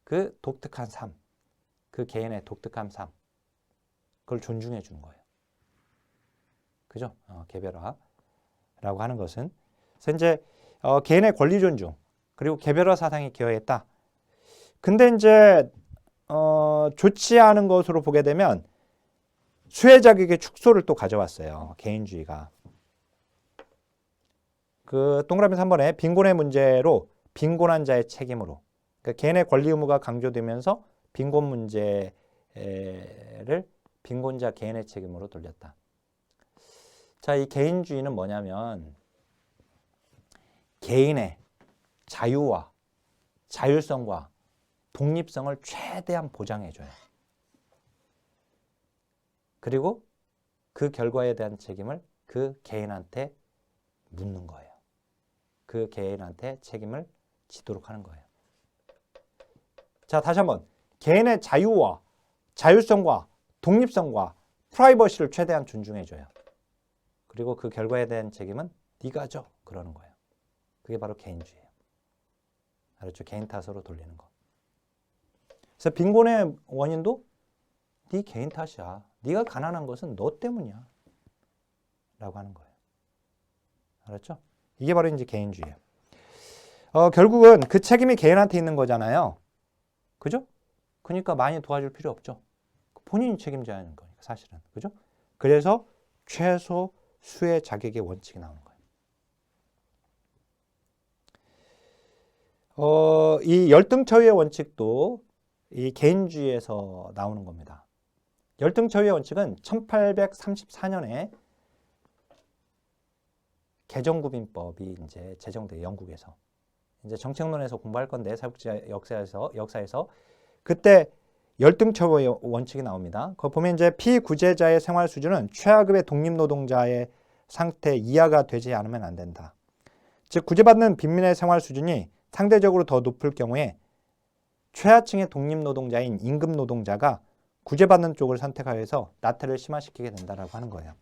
그 독특한 삶, 그 개인의 독특한 삶, 그걸 존중해 주는 거예요. 그죠? 개별화라고 하는 것은. 그래서 이제 개인의 권리 존중, 그리고 개별화 사상이 기여했다. 근데 이제 좋지 않은 것으로 보게 되면 수혜 자격의 축소를 또 가져왔어요. 개인주의가. 그 동그라미 3번에 빈곤의 문제로 빈곤한 자의 책임으로. 그러니까 개인의 권리 의무가 강조되면서 빈곤 문제를 빈곤자 개인의 책임으로 돌렸다. 자, 이 개인주의는 뭐냐면 개인의 자유와 자율성과 독립성을 최대한 보장해줘요. 그리고 그 결과에 대한 책임을 그 개인한테 묻는 거예요. 그 개인한테 책임을 지도록 하는 거예요. 자, 다시 한번. 개인의 자유와 자율성과 독립성과 프라이버시를 최대한 존중해줘요. 그리고 그 결과에 대한 책임은 네가 져. 그러는 거예요. 그게 바로 개인주의예요. 알았죠? 개인 탓으로 돌리는 거. 그래서 빈곤의 원인도 네 개인 탓이야. 네가 가난한 것은 너 때문이야. 라고 하는 거예요. 알았죠? 이게 바로 이제 개인주의예요. 결국은 그 책임이 개인한테 있는 거잖아요. 그죠? 그러니까 많이 도와줄 필요 없죠. 본인이 책임져야 하는 거니까 사실은. 그죠? 그래서 최소 수혜 자격의 원칙이 나오는 거예요. 이 열등처우의 원칙도 이 개인주의에서 나오는 겁니다. 열등처우의 원칙은 1834년에 개정구빈법이 이제 제정돼요. 영국에서. 이제 정책론에서 공부할 건데 사회복지 역사에서 그때 열등처우의 원칙이 나옵니다. 거기 보면 이제 피구제자의 생활 수준은 최하급의 독립노동자의 상태 이하가 되지 않으면 안 된다. 즉 구제받는 빈민의 생활 수준이 상대적으로 더 높을 경우에 최하층의 독립노동자인 임금노동자가 구제받는 쪽을 선택하여서 나태를 심화시키게 된다라고 하는 거예요.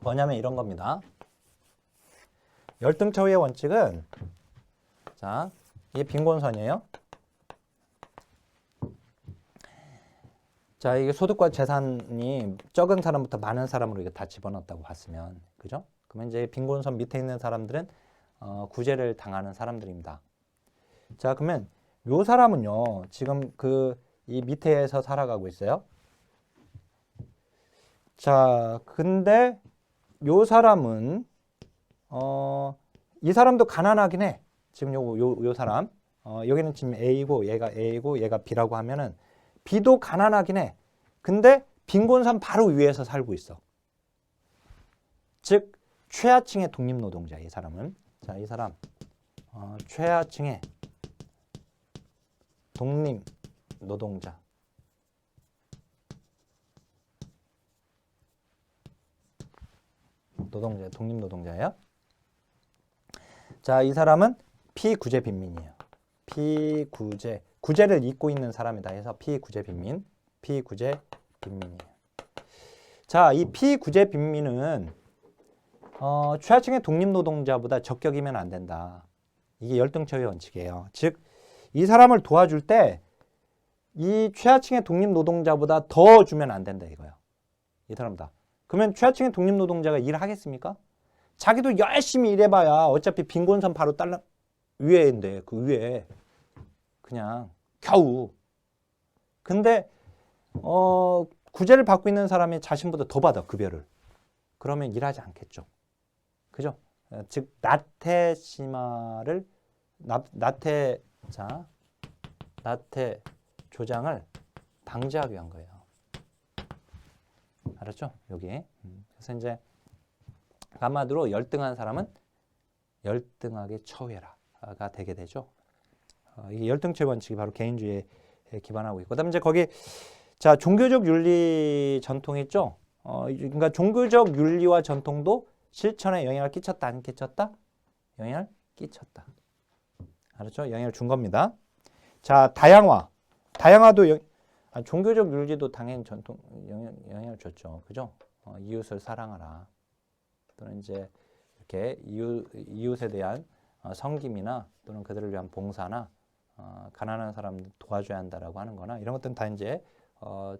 뭐냐면 이런 겁니다. 열등처우의 원칙은 자, 이게 빈곤선이에요. 자, 이게 소득과 재산이 적은 사람부터 많은 사람으로 이게 다 집어넣었다고 봤으면, 그죠? 그러면 이제 빈곤선 밑에 있는 사람들은 구제를 당하는 사람들입니다. 자, 그러면 요 사람은요, 지금 이 밑에서 살아가고 있어요. 자, 근데 요 사람은 이 사람도 가난하긴 해. 지금 요 사람. 여기는 지금 A고 얘가 B라고 하면은 B도 가난하긴 해. 근데 빈곤선 바로 위에서 살고 있어. 즉 최하층의 독립노동자 이 사람은. 자, 이 사람 최하층의 독립노동자. 독립노동자예요. 자, 이 사람은 피구제 빈민이에요. 구제를 잊고 있는 사람이다 해서 피구제 빈민이에요. 자, 이 피구제 빈민은 최하층의 독립노동자보다 적격이면 안 된다. 이게 열등처우의 원칙이에요. 즉, 이 사람을 도와줄 때 이 최하층의 독립노동자보다 더 주면 안 된다 이거예요. 이 사람다. 그러면 최하층의 독립노동자가 일을 하겠습니까? 자기도 열심히 일해봐야 어차피 빈곤선 바로 위에인데 그 위에 그냥 겨우. 근데 구제를 받고 있는 사람이 자신보다 더 받아 급여를. 그러면 일하지 않겠죠. 그죠? 즉 나태 조장을 방지하기 위한 거예요. 알았죠? 여기. 그래서 이제 한마디로 열등한 사람은 열등하게 처우해라가 되게 되죠. 이 열등처우 원칙이 바로 개인주의에 기반하고 있고, 그다음에 이제 거기 자 종교적 윤리 전통이 있죠. 그러니까 종교적 윤리와 전통도 실천에 영향을 끼쳤다, 안 끼쳤다? 영향을 끼쳤다. 알았죠? 영향을 준 겁니다. 자, 다양화도 종교적 윤리도 당연히 전통 영향을 줬죠. 그죠? 이웃을 사랑하라. 또는 이제 이렇게 이웃에 대한 섬김이나 또는 그들을 위한 봉사나 가난한 사람들 도와줘야 한다라고 하는 거나 이런 것들은 다 이제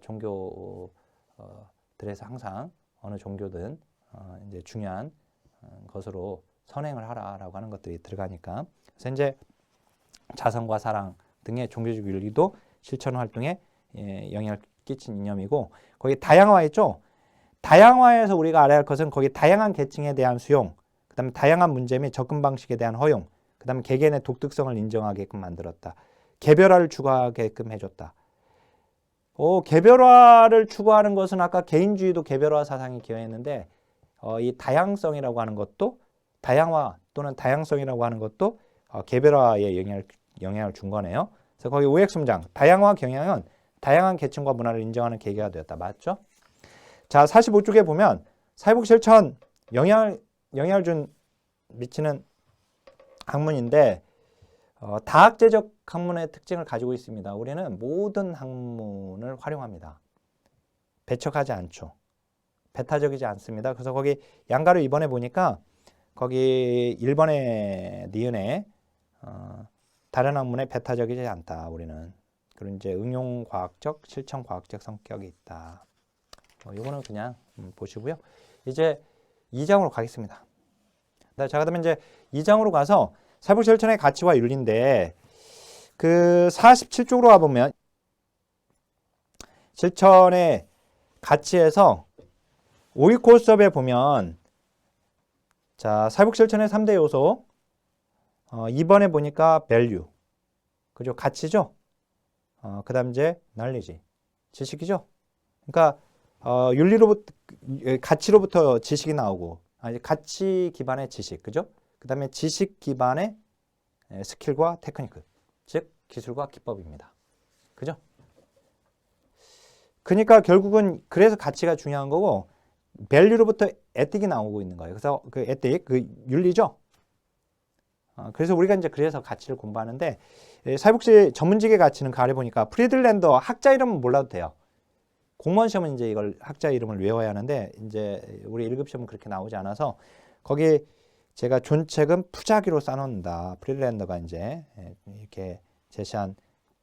종교들에서 항상 어느 종교든 이제 중요한 것으로 선행을 하라라고 하는 것들이 들어가니까. 그래서 이제 자선과 사랑 등의 종교적 윤리도 실천 활동에 영향을 끼친 이념이고, 거기 다양화 있죠. 다양화에서 우리가 알아야 할 것은 거기 다양한 계층에 대한 수용, 그 다음에 다양한 문제 및 접근 방식에 대한 허용, 그 다음에 개개인의 독특성을 인정하게끔 만들었다. 개별화를 추구하게끔 해줬다. 개별화를 추구하는 것은 아까 개인주의도 개별화 사상이 기여했는데 이 다양성이라고 하는 것도 다양화 또는 다양성이라고 하는 것도 개별화에 영향을 준 거네요. 그래서 거기 OX 문장 다양화 경향은 다양한 계층과 문화를 인정하는 계기가 되었다. 맞죠? 자, 45쪽에 보면 사회복 실천 영향을 미치는 학문인데 다학제적 학문의 특징을 가지고 있습니다. 우리는 모든 학문을 활용합니다. 배척하지 않죠. 배타적이지 않습니다. 그래서 거기 양가를 이번에 보니까 거기 1번에 니은에 다른 학문에 배타적이지 않다. 우리는. 그리고 이제 응용과학적, 실천과학적 성격이 있다. 이거는 그냥 보시고요. 이제 2장으로 가겠습니다. 자, 그다음에 이제 2장으로 가서 사회복 실천의 가치와 윤리인데 그 47쪽으로 가보면 실천의 가치에서 5위 코스업에 보면 자, 사회복 실천의 3대 요소 2번에 보니까 value 그죠? 가치죠? 그 다음 이제 knowledge 지식이죠? 그러니까 윤리로부터 가치로부터 지식이 나오고 가치 기반의 지식 그죠? 그 다음에 지식 기반의 스킬과 테크니크 즉 기술과 기법입니다. 그죠? 그러니까 결국은 그래서 가치가 중요한 거고 밸류로부터 에틱이 나오고 있는 거예요. 그래서 그 에틱, 그 윤리죠. 그래서 우리가 이제 그래서 가치를 공부하는데 사회복지 전문직의 가치는 그 아래 보니까 프리들랜더 학자 이름은 몰라도 돼요. 공무원 시험은 이제 이걸 학자 이름을 외워야 하는데 이제 우리 1급 시험은 그렇게 나오지 않아서 거기 제가 존책은 푸자기로 써놓는다. 프리들랜더가 이제 이렇게 제시한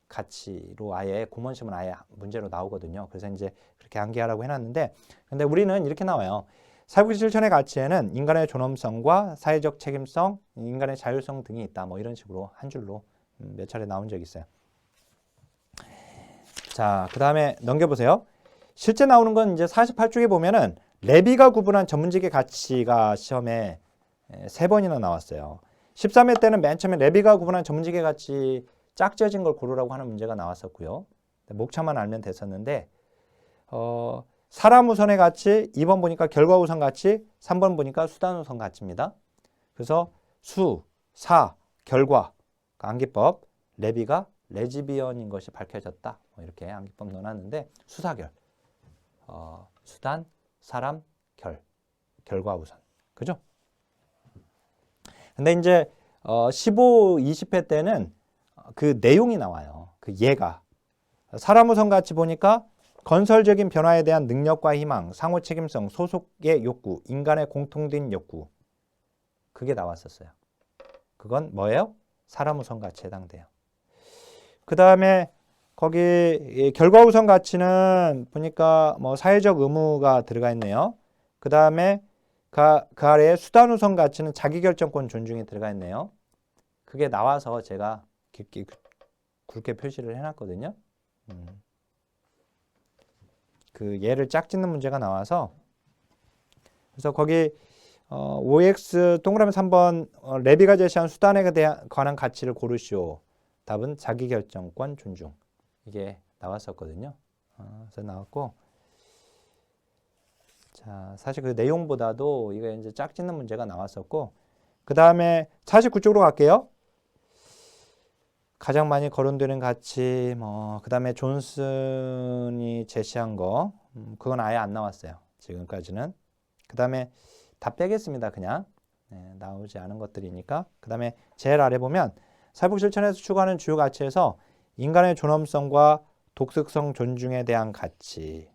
가치로 아예 공무원 시험은 아예 문제로 나오거든요. 그래서 이제 그렇게 암기하라고 해놨는데 근데 우리는 이렇게 나와요. 사회복지 실천의 가치에는 인간의 존엄성과 사회적 책임성, 인간의 자율성 등이 있다. 뭐 이런 식으로 한 줄로 몇 차례 나온 적이 있어요. 자, 그 다음에 넘겨보세요. 실제 나오는 건 이제 48쪽에 보면은 레비가 구분한 전문직의 가치가 시험에 3번이나 나왔어요. 13회 때는 맨 처음에 레비가 구분한 전문직의 가치 짝지어진 걸 고르라고 하는 문제가 나왔었고요. 목차만 알면 됐었는데 사람 우선의 가치 2번 보니까 결과 우선 가치 3번 보니까 수단 우선 가치입니다. 그래서 수, 사, 결과 암기법 레비가 레즈비언인 것이 밝혀졌다. 이렇게 암기법 넣어놨는데 수사결 수단, 사람, 결과 우선 그죠? 근데 이제 15, 20회 때는 그 내용이 나와요. 그 예가 사람 우선 가치 보니까 건설적인 변화에 대한 능력과 희망, 상호 책임성, 소속의 욕구, 인간의 공통된 욕구 그게 나왔었어요. 그건 뭐예요? 사람 우선 가치에 해당돼요. 그 다음에 거기 결과 우선 가치는 보니까 뭐 사회적 의무가 들어가 있네요. 그 다음에 그 아래에 수단 우선 가치는 자기결정권 존중이 들어가 있네요. 그게 나와서 제가 굵게 표시를 해놨거든요. 그 예를 짝 짓는 문제가 나와서 그래서 거기 OX 동그라미 3번 레비가 제시한 수단에 관한 가치를 고르시오. 답은 자기결정권 존중. 이게 나왔었거든요. 그래서 나왔고 자 사실 그 내용보다도 이거 이제 짝 짓는 문제가 나왔었고 그 다음에 49쪽으로 갈게요. 가장 많이 거론되는 가치 그 다음에 존슨이 제시한 거 그건 아예 안 나왔어요. 지금까지는. 그 다음에 다 빼겠습니다. 그냥 나오지 않은 것들이니까. 그 다음에 제일 아래 보면 사회복 실천에서 추구하는 주요 가치에서 인간의 존엄성과 독특성 존중에 대한 가치.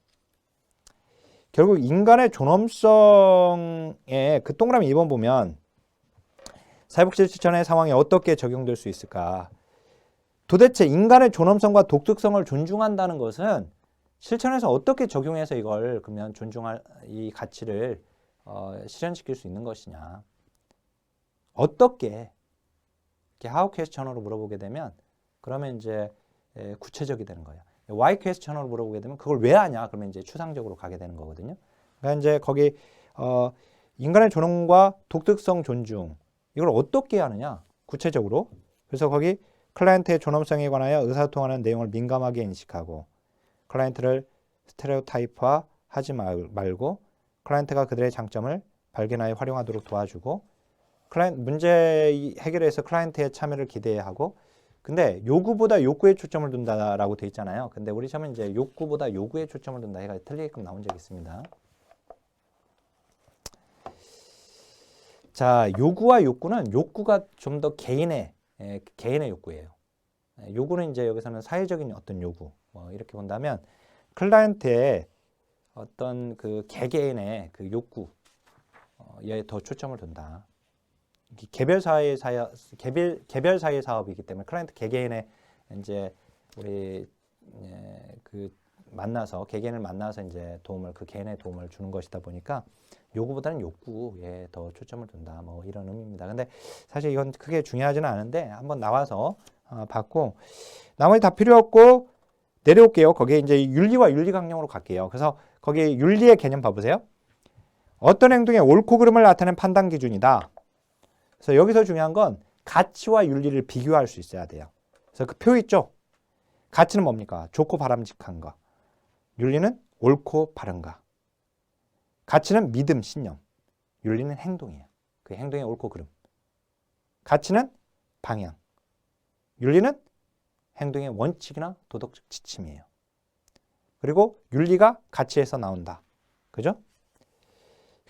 결국 인간의 존엄성에 그 동그라미 2번 보면 사회복 실천의 상황에 어떻게 적용될 수 있을까? 도대체 인간의 존엄성과 독특성을 존중한다는 것은 실천에서 어떻게 적용해서 이걸 그러면 존중할 이 가치를 실현시킬 수 있는 것이냐? 어떻게? 이렇게 how question으로 물어보게 되면 그러면 이제 구체적이 되는 거예요. why question으로 물어보게 되면 그걸 왜 하냐? 그러면 이제 추상적으로 가게 되는 거거든요. 그러니까 이제 거기 인간의 존엄과 독특성 존중 이걸 어떻게 하느냐? 구체적으로. 그래서 거기 클라이언트의 존엄성에 관하여 의사소통하는 내용을 민감하게 인식하고 클라이언트를 스테레오타입화 하지 말고 클라이언트가 그들의 장점을 발견하여 활용하도록 도와주고 클라이언트 문제 해결에서 클라이언트의 참여를 기대하고 근데 요구보다 욕구에 초점을 둔다라고 돼 있잖아요. 근데 우리 시험은 이제 욕구보다 요구에 초점을 둔다 해가 틀리게끔 나온 적이 있습니다. 자, 요구와 욕구는 욕구가 좀 더 개인의 욕구예요. 요구는 이제 여기서는 사회적인 어떤 요구 뭐 이렇게 본다면 클라이언트의 어떤 그 개개인의 그 욕구에 더 초점을 둔다. 개별 사회 사업이기 때문에 클라이언트 개개인의 이제 우리 그 만나서 개개인을 만나서 이제 도움을 그 개인의 도움을 주는 것이다 보니까 요구보다는 욕구에 더 초점을 둔다. 뭐 이런 의미입니다. 근데 사실 이건 크게 중요하지는 않은데 한번 나와서 봤고 나머지 다 필요 없고 내려올게요. 거기에 이제 윤리와 윤리강령으로 갈게요. 그래서 거기 윤리의 개념 봐보세요. 어떤 행동의 옳고 그름을 나타내는 판단 기준이다. 그래서 여기서 중요한 건 가치와 윤리를 비교할 수 있어야 돼요. 그래서 그 표 있죠? 가치는 뭡니까? 좋고 바람직한가. 윤리는 옳고 바른가. 가치는 믿음, 신념. 윤리는 행동이에요. 그 행동의 옳고 그름. 가치는 방향. 윤리는 행동의 원칙이나 도덕적 지침이에요. 그리고 윤리가 가치에서 나온다. 그죠?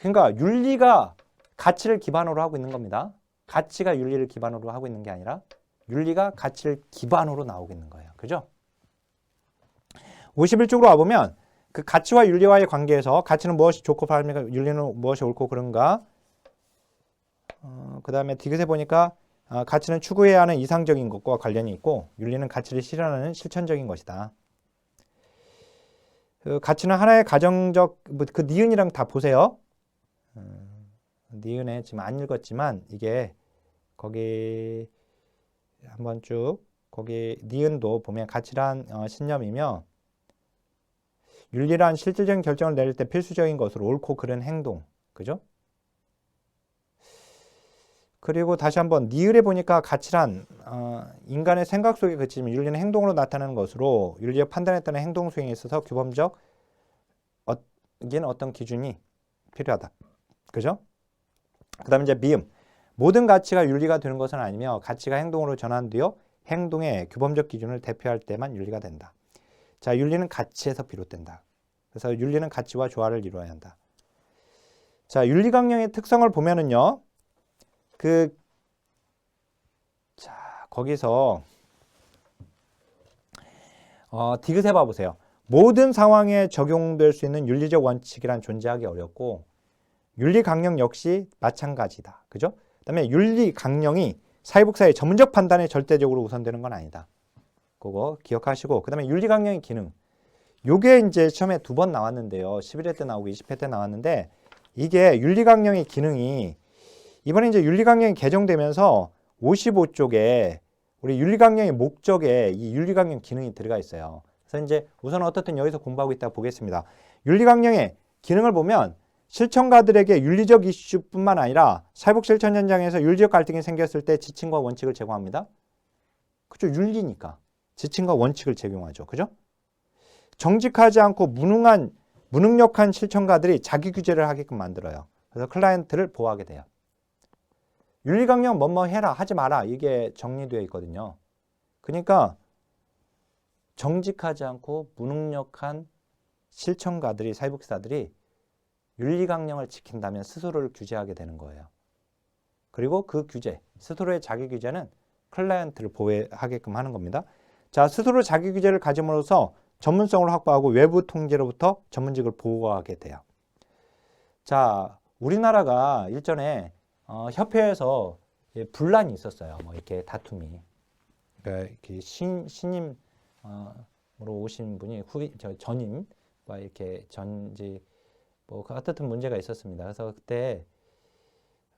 그러니까 윤리가 가치를 기반으로 하고 있는 겁니다. 가치가 윤리를 기반으로 하고 있는 게 아니라 윤리가 가치를 기반으로 나오고 있는 거예요. 그죠? 51쪽으로 와보면 그 가치와 윤리와의 관계에서 가치는 무엇이 좋고 바람직한가, 윤리는 무엇이 옳고 그른가. 그 다음에 디귿에 보니까 가치는 추구해야 하는 이상적인 것과 관련이 있고 윤리는 가치를 실현하는 실천적인 것이다. 그 가치는 하나의 가정적 그 니은이랑 다 보세요. 니은에 지금 안 읽었지만 이게 거기 한번 쭉 거기 니은도 보면 가치란 신념이며 윤리란 실질적인 결정을 내릴 때 필수적인 것으로 옳고 그른 행동. 그죠? 그리고 다시 한번 니을에 보니까 가치란 인간의 생각 속에 그치면 윤리는 행동으로 나타나는 것으로 윤리적 판단에 따른 행동 수행에 있어서 규범적 어떤 기준이 필요하다. 그죠? 그 다음에 이제 미음. 모든 가치가 윤리가 되는 것은 아니며 가치가 행동으로 전환되어 행동의 규범적 기준을 대표할 때만 윤리가 된다. 자, 윤리는 가치에서 비롯된다. 그래서 윤리는 가치와 조화를 이루어야 한다. 자, 윤리강령의 특성을 보면은요. 자, 거기서 디귿해 봐보세요. 모든 상황에 적용될 수 있는 윤리적 원칙이란 존재하기 어렵고 윤리강령 역시 마찬가지다. 그죠? 그다음에 윤리강령이 사회복사의 전문적 판단에 절대적으로 우선되는 건 아니다. 그거 기억하시고 그다음에 윤리강령의 기능. 요게 이제 시험에 2번 나왔는데요. 11회 때 나오고 20회 때 나왔는데 이게 윤리강령의 기능이 이번에 이제 윤리강령이 개정되면서 55쪽에 우리 윤리강령의 목적에 이 윤리강령 기능이 들어가 있어요. 그래서 이제 우선 어떻든 여기서 공부하고 있다가 보겠습니다. 윤리강령의 기능을 보면 실천가들에게 윤리적 이슈뿐만 아니라 사회복 실천 현장에서 윤리적 갈등이 생겼을 때 지침과 원칙을 제공합니다. 그죠? 윤리니까 지침과 원칙을 제공하죠. 그죠? 정직하지 않고 무능력한 실천가들이 자기 규제를 하게끔 만들어요. 그래서 클라이언트를 보호하게 돼요. 윤리강령 뭐뭐 해라 하지 마라 이게 정리되어 있거든요. 그러니까 정직하지 않고 무능력한 실천가들이 사회복지사들이 윤리강령을 지킨다면 스스로를 규제하게 되는 거예요. 그리고 그 규제, 스스로의 자기 규제는 클라이언트를 보호하게끔 하는 겁니다. 자, 스스로 자기 규제를 가짐으로써 전문성을 확보하고 외부 통제로부터 전문직을 보호하게 돼요. 자, 우리나라가 일전에 협회에서 분란이 있었어요. 뭐 이렇게 다툼이. 그러니까 이렇게 신임으로 오신 분이 전임과 이렇게 전직 뭐 같은 문제가 있었습니다. 그래서 그때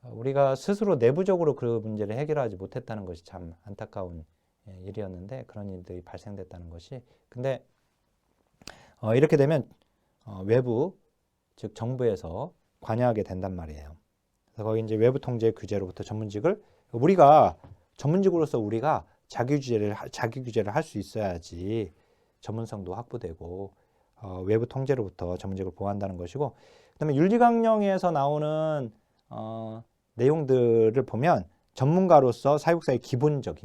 우리가 스스로 내부적으로 그 문제를 해결하지 못했다는 것이 참 안타까운 일이었는데 그런 일들이 발생됐다는 것이. 근데 이렇게 되면 외부 즉 정부에서 관여하게 된단 말이에요. 그래서 거기 이제 외부 통제 규제로부터 전문직을 우리가 전문직으로서 우리가 자기 규제를 할 수 있어야지 전문성도 확보되고 외부 통제로부터 전문직을 보호한다는 것이고, 그다음에 윤리강령에서 나오는 내용들을 보면 전문가로서 사회복사의 기본적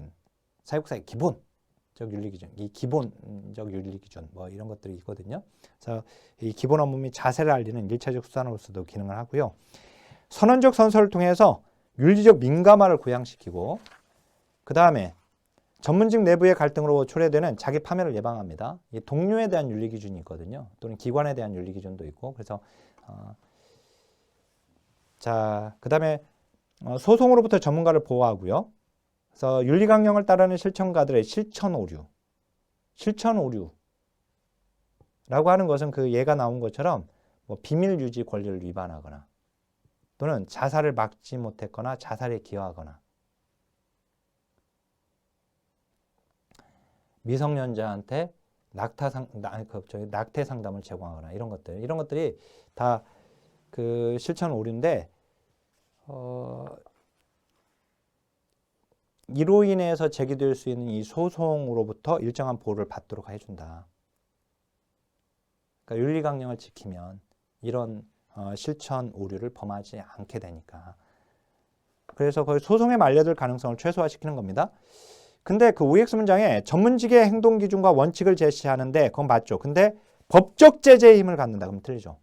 윤리기준, 이 기본적 윤리기준 뭐 이런 것들이 있거든요. 그래서 이 기본 업무 및 자세를 알리는 일차적 수단으로서도 기능을 하고요. 선언적 선서를 통해서 윤리적 민감화를 구향시키고, 그 다음에 전문직 내부의 갈등으로 초래되는 자기 파멸을 예방합니다. 이 동료에 대한 윤리기준이 있거든요. 또는 기관에 대한 윤리기준도 있고. 그래서 자, 그 다음에 소송으로부터 전문가를 보호하고요. 그래서 윤리강령을 따르는 실천가들의 실천 오류라고 하는 것은 그 예가 나온 것처럼 뭐 비밀 유지 권리를 위반하거나 또는 자살을 막지 못했거나 자살에 기여하거나 미성년자한테 낙태 상담을 제공하거나 이런 것들이 다 그 실천 오류인데 이로 인해서 제기될 수 있는 이 소송으로부터 일정한 보호를 받도록 해준다. 그러니까 윤리강령을 지키면 이런 실천 오류를 범하지 않게 되니까. 그래서 거의 소송에 말려들 가능성을 최소화시키는 겁니다. 근데 그 OX 문장에 전문직의 행동 기준과 원칙을 제시하는데 그건 맞죠. 근데 법적 제재의 힘을 갖는다. 그러면 틀리죠.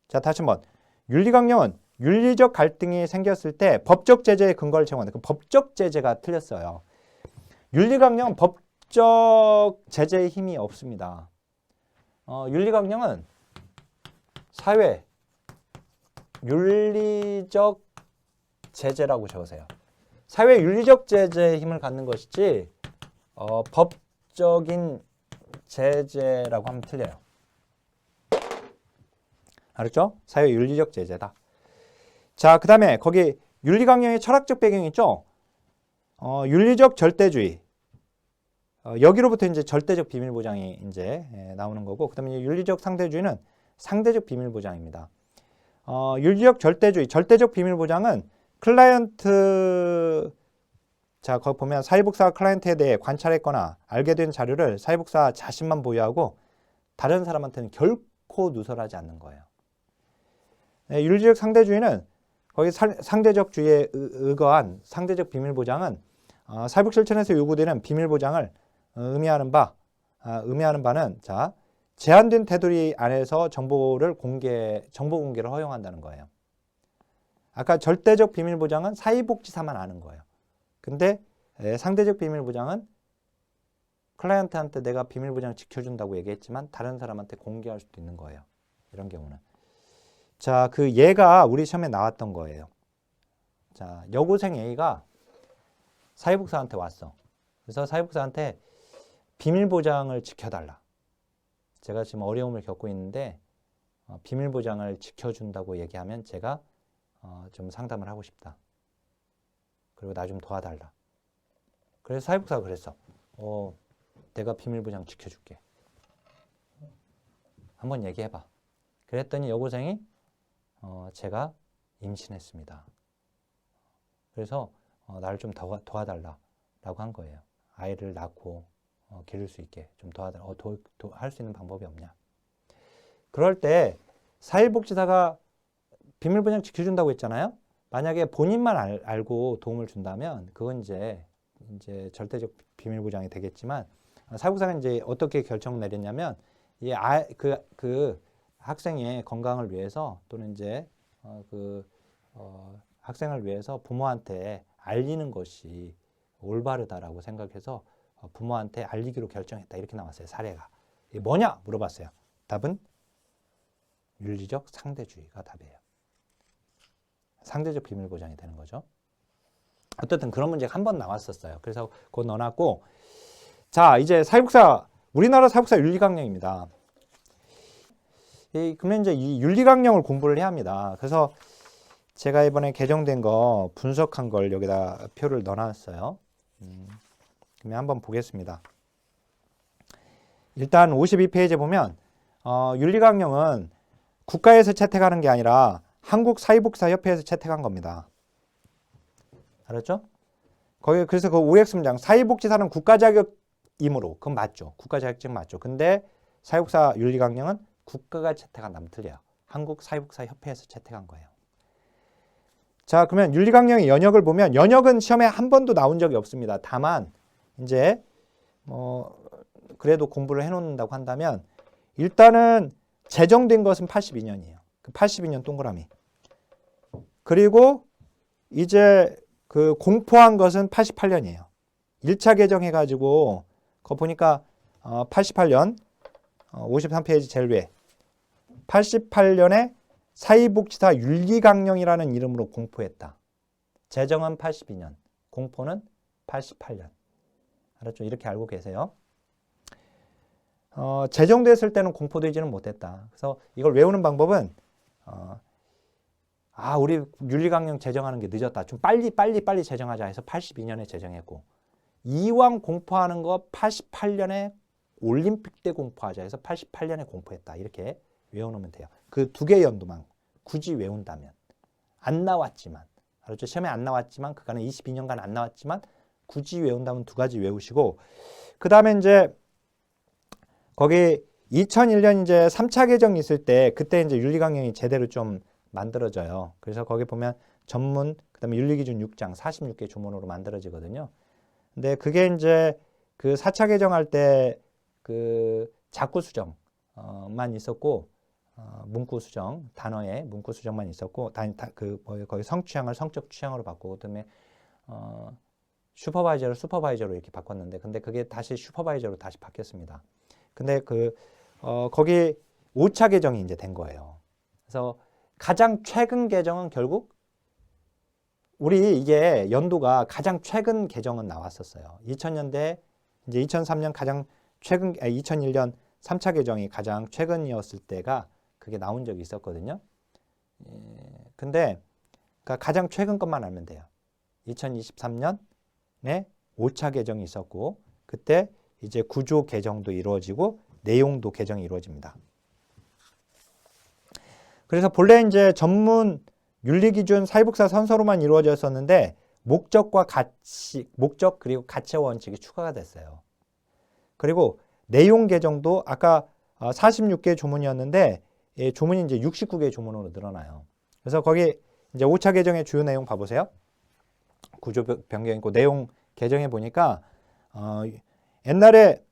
자, 다시 한번. 윤리강령은 윤리적 갈등이 생겼을 때 법적 제재의 근거를 제공한다. 그 법적 제재가 틀렸어요. 윤리강령은 법적 제재의 힘이 없습니다. 윤리강령은 사회 윤리적 제재라고 적으세요. 사회 윤리적 제재의 힘을 갖는 것이지 법적인 제재라고 하면 틀려요. 알았죠? 사회 윤리적 제재다. 자, 그 다음에 거기 윤리강령의 철학적 배경이 있죠? 윤리적 절대주의. 여기로부터 이제 절대적 비밀보장이 이제 나오는 거고, 그 다음에 윤리적 상대주의는 상대적 비밀보장입니다. 윤리적 절대적 비밀보장은 클라이언트, 자, 거기 보면 사회복사가 클라이언트에 대해 관찰했거나 알게 된 자료를 사회복사 자신만 보유하고 다른 사람한테는 결코 누설하지 않는 거예요. 윤리적 상대주의는 거기 상대적 주의에 의거한 상대적 비밀보장은 사회복 실천에서 요구되는 비밀보장을 의미하는 바는 자, 제한된 테두리 안에서 정보 공개를 허용한다는 거예요. 아까 절대적 비밀보장은 사회복지사만 아는 거예요. 근데 상대적 비밀보장은 클라이언트한테 내가 비밀보장 지켜준다고 얘기했지만 다른 사람한테 공개할 수도 있는 거예요. 이런 경우는. 자, 그 예가 우리 시험에 나왔던 거예요. 자, 여고생 A가 사회복사한테 왔어. 그래서 사회복사한테 비밀보장을 지켜달라. 제가 지금 어려움을 겪고 있는데 비밀보장을 지켜준다고 얘기하면 제가 좀 상담을 하고 싶다. 그리고 나 좀 도와달라. 그래서 사회복사가 그랬어. 내가 비밀보장 지켜줄게. 한번 얘기해봐. 그랬더니 여고생이 제가 임신했습니다. 그래서 나를 좀 도와달라라고 한 거예요. 아이를 낳고 기를 수 있게 좀 도와달라. 할 수 있는 방법이 없냐. 그럴 때 사회복지사가 비밀보장 지켜준다고 했잖아요. 만약에 본인만 알고 도움을 준다면 그건 이제 절대적 비밀보장이 되겠지만, 사회복지사가 이제 어떻게 결정을 내렸냐면 그 학생의 건강을 위해서 또는 이제 학생을 위해서 부모한테 알리는 것이 올바르다라고 생각해서 부모한테 알리기로 결정했다. 이렇게 나왔어요. 사례가. 이게 뭐냐 물어봤어요. 답은 윤리적 상대주의가 답이에요. 상대적 비밀 보장이 되는 거죠. 어쨌든 그런 문제가 한 번 나왔었어요. 그래서 그거 넣어놨고, 자 이제 사회국사, 우리나라 사회국사 윤리강령입니다. 그러면 이제 이 윤리강령을 공부를 해야 합니다. 그래서 제가 이번에 개정된 거 분석한 걸 여기다 표를 넣어놨어요. 그러면 한번 보겠습니다. 일단 52페이지에 보면 윤리강령은 국가에서 채택하는 게 아니라 한국사회복지사협회에서 채택한 겁니다. 알았죠? 거기 그래서 그 OX 문장 사회복지사는 국가 자격이므로 그건 맞죠. 국가 자격증 맞죠. 근데 사회복지사 윤리강령은 국가가 채택한다면 틀려요. 한국사회복지사협회에서 채택한 거예요. 자, 그러면 윤리강령의 연역을 보면 연역은 시험에 한 번도 나온 적이 없습니다. 다만 이제 그래도 공부를 해놓는다고 한다면 일단은 제정된 것은 82년이에요. 그 82년 동그라미. 그리고 이제 그 공포한 것은 88년이에요. 1차 개정해가지고 그거 보니까 88년 53페이지 제일 위에 88년에 사회복지사 윤리강령이라는 이름으로 공포했다. 제정은 82년, 공포는 88년. 알았죠? 이렇게 알고 계세요. 제정됐을 때는 공포되지는 못했다. 그래서 이걸 외우는 방법은 우리 윤리강령 제정하는 게 늦었다. 좀 빨리 제정하자 해서 82년에 제정했고, 이왕 공포하는 거 88년에 올림픽 때 공포하자 해서 88년에 공포했다. 이렇게 외워놓으면 돼요. 그 두 개의 연도만 굳이 외운다면. 안 나왔지만, 알았죠? 시험에 안 나왔지만, 그간에 22년간 안 나왔지만 굳이 외운다면 두 가지 외우시고, 그 다음에 이제 거기 2001년 이제 3차 개정이 있을 때 그때 이제 윤리강령이 제대로 좀 만들어져요. 그래서 거기 보면 전문, 그 다음에 윤리기준 6장 46개 조문으로 만들어지거든요. 근데 그게 이제 그 4차 개정할 때 그 자꾸 수정만 있었고, 문구 수정, 단어의 문구 수정만 있었고, 거기 성취향을 성적 취향으로 바꾸고, 그다음에 슈퍼바이저를 슈퍼바이저로 이렇게 바꿨는데, 근데 그게 다시 슈퍼바이저로 다시 바뀌었습니다. 근데 거기 5차 개정이 이제 된 거예요. 그래서 가장 최근 개정은 결국 우리 이게 연도가 가장 최근 개정은 나왔었어요. 2000년대 이제 2003년 가장 최근 2001년 3차 개정이 가장 최근이었을 때가 그게 나온 적이 있었거든요. 근데 그러니까 가장 최근 것만 알면 돼요. 2023년에 5차 개정이 있었고, 그때 이제 구조 개정도 이루어지고 내용도 개정이 이루어집니다. 그래서 본래 이제 전문 윤리기준 사회복지사 선서로만 이루어졌었는데 목적 그리고 가치와 원칙이 추가가 됐어요. 그리고 내용 개정도 아까 46개 조문이었는데 조문이 이제 69개 조문으로 늘어나요. 그래서 거기 이제 5차 개정의 주요 내용 봐보세요. 구조 변경 있고 내용 개정해 보니까 옛날에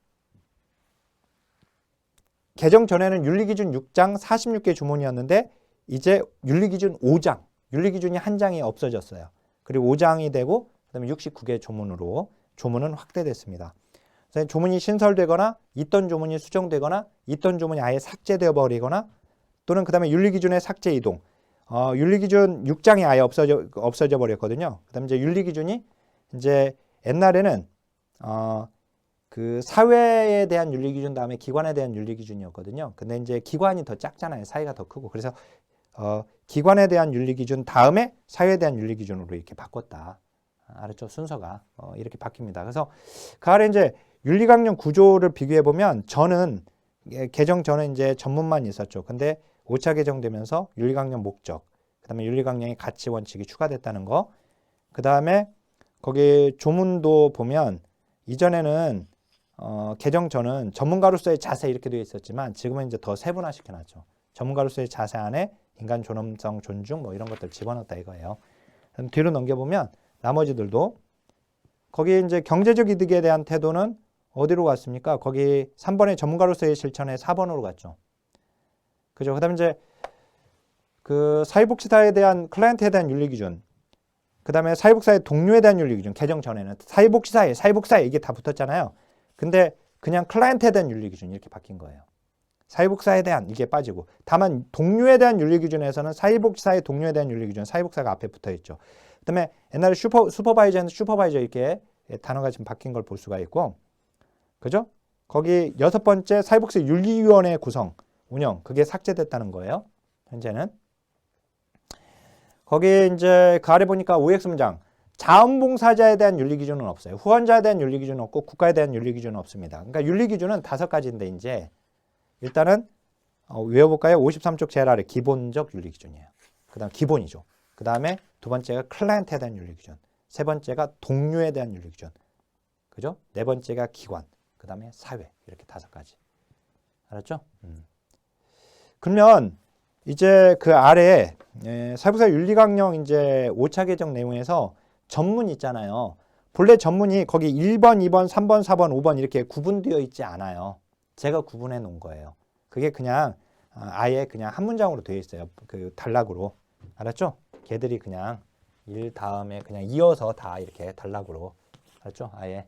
개정 전에는 윤리기준 6장 46개 조문이었는데 이제 윤리기준 5장, 윤리기준이 한 장이 없어졌어요. 그리고 5장이 되고 그다음에 69개 조문으로 조문은 확대됐습니다. 조문이 신설되거나 있던 조문이 수정되거나 있던 조문이 아예 삭제되어 버리거나 또는 그다음에 윤리기준의 삭제 이동. 윤리기준 6장이 아예 없어져 버렸거든요. 그다음에 이제 윤리기준이 이제 옛날에는 그 사회에 대한 윤리기준 다음에 기관에 대한 윤리기준이었거든요. 근데 이제 기관이 더 작잖아요. 사회가 더 크고. 그래서 기관에 대한 윤리기준 다음에 사회에 대한 윤리기준으로 이렇게 바꿨다. 알았죠? 순서가 이렇게 바뀝니다. 그래서 그 아래 이제 윤리강령 구조를 비교해 보면 저는 개정 전에 이제 전문만 있었죠. 근데 5차 개정되면서 윤리강령 목적, 그다음에 윤리강령의 가치 원칙이 추가됐다는 거. 그다음에 거기 조문도 보면 이전에는 개정 전은 전문가로서의 자세 이렇게 되어 있었지만 지금은 이제 더 세분화시켜 놨죠. 전문가로서의 자세 안에 인간 존엄성 존중 뭐 이런 것들 집어넣었다 이거예요. 그럼 뒤로 넘겨보면 나머지들도 거기 이제 경제적 이득에 대한 태도는 어디로 갔습니까? 거기 3번의 전문가로서의 실천에 4번으로 갔죠. 그죠? 그다음에 이제 그 사회복지사에 대한 클라이언트에 대한 윤리기준, 그다음에 사회복지사의 동료에 대한 윤리기준 개정 전에는 사회복지사에 이게 다 붙었잖아요. 근데 그냥 클라이언트에 대한 윤리기준 이렇게 바뀐 거예요. 사회복사에 대한 이게 빠지고 다만 동료에 대한 윤리기준에서는 사회복사의 동료에 대한 윤리기준 사회복사가 앞에 붙어있죠. 그 다음에 옛날에 슈퍼바이저는 슈퍼바이저 이렇게 단어가 지금 바뀐 걸 볼 수가 있고 그죠? 거기 6번째 사회복사 윤리위원회 구성 운영 그게 삭제됐다는 거예요. 현재는 거기 이제 그 아래 보니까 OX 문장 자원봉사자에 대한 윤리기준은 없어요. 후원자에 대한 윤리기준은 없고 국가에 대한 윤리기준은 없습니다. 그러니까 윤리기준은 5가지인데 이제 일단은 외워볼까요? 53쪽 제일 아래 기본적 윤리기준이에요. 그 다음 기본이죠. 그 다음에 두 번째가 클라이언트에 대한 윤리기준. 세 번째가 동료에 대한 윤리기준. 그죠? 네 번째가 기관. 그 다음에 사회. 이렇게 5가지. 알았죠? 그러면 이제 그 아래에 사회복사 윤리강령 이제 5차 개정 내용에서 전문 있잖아요. 본래 전문이 거기 1번, 2번, 3번, 4번, 5번 이렇게 구분되어 있지 않아요. 제가 구분해 놓은 거예요. 그게 그냥 아예 그냥 한 문장으로 되어 있어요. 그 단락으로. 알았죠? 걔들이 그냥 일 다음에 그냥 이어서 다 이렇게 단락으로. 알았죠? 아예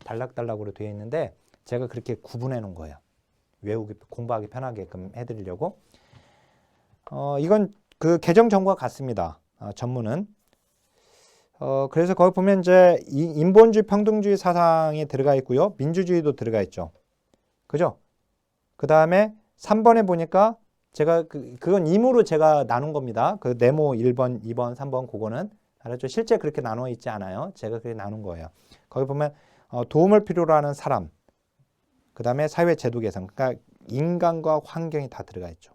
단락으로 되어 있는데 제가 그렇게 구분해 놓은 거예요. 외우기, 공부하기 편하게끔 해드리려고. 이건 그 개정 전과 같습니다. 전문은. 그래서 거기 보면 이제 인본주의, 평등주의 사상이 들어가 있고요. 민주주의도 들어가 있죠. 그죠? 그 다음에 3번에 보니까 제가 그건 임으로 제가 나눈 겁니다. 그 네모 1번, 2번, 3번 그거는. 알았죠? 실제 그렇게 나눠 있지 않아요. 제가 그렇게 나눈 거예요. 거기 보면 도움을 필요로 하는 사람. 그 다음에 사회 제도 개선. 그러니까 인간과 환경이 다 들어가 있죠.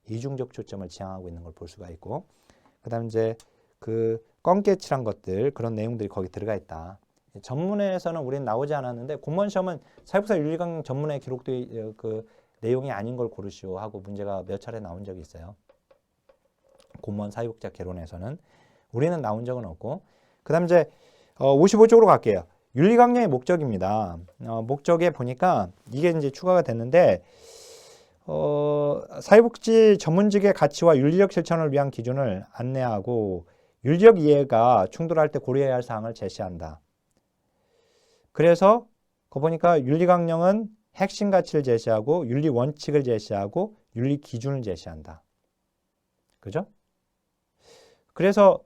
이중적 초점을 지향하고 있는 걸 볼 수가 있고. 그 다음에 이제 그 껌깨칠한 것들 그런 내용들이 거기 들어가 있다. 전문에서는 우리는 나오지 않았는데 공무원 시험은 사회복사 윤리강령 전문에 기록된 그 내용이 아닌 걸 고르시오 하고 문제가 몇 차례 나온 적이 있어요. 공무원 사회복자 개론에서는 우리는 나온 적은 없고 그 다음 이제 55쪽으로 갈게요. 윤리강령의 목적입니다. 목적에 보니까 이게 이제 추가가 됐는데 사회복지 전문직의 가치와 윤리적 실천을 위한 기준을 안내하고 윤리적 이해가 충돌할 때 고려해야 할 사항을 제시한다. 그래서 거 보니까 윤리강령은 핵심 가치를 제시하고 윤리 원칙을 제시하고 윤리 기준을 제시한다. 그죠? 그래서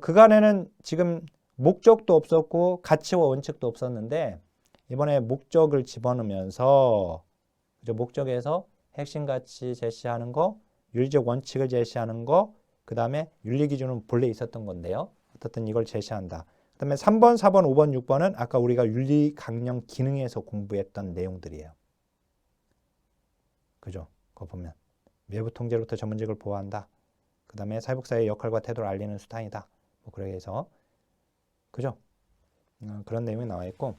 그간에는 지금 목적도 없었고 가치와 원칙도 없었는데 이번에 목적을 집어넣으면서 그죠? 목적에서 핵심 가치 제시하는 거, 윤리적 원칙을 제시하는 거, 그 다음에 윤리 기준은 본래 있었던 건데요. 어쨌든 이걸 제시한다. 그 다음에 3번, 4번, 5번, 6번은 아까 우리가 윤리 강령 기능에서 공부했던 내용들이에요. 그죠? 그거 보면 외부 통제로부터 전문직을 보호한다. 그 다음에 사회복사의 역할과 태도를 알리는 수단이다. 뭐 그렇게 해서 그죠? 그런 내용이 나와 있고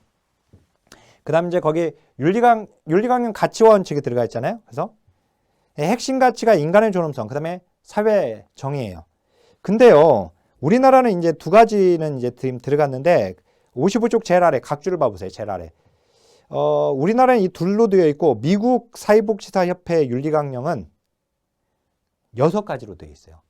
그 다음 이제 거기 윤리강령 가치와 원칙이 들어가 있잖아요. 그래서 핵심 가치가 인간의 존엄성, 그 다음에 사회 정의예요. 근데요, 우리나라는 이제 2가지는 이제 들어갔는데 55쪽 제일 아래 각주를 봐보세요. 제일 아래. 우리나라는 이 둘로 되어 있고 미국 사회복지사협회 윤리강령은 6가지로 되어 있어요.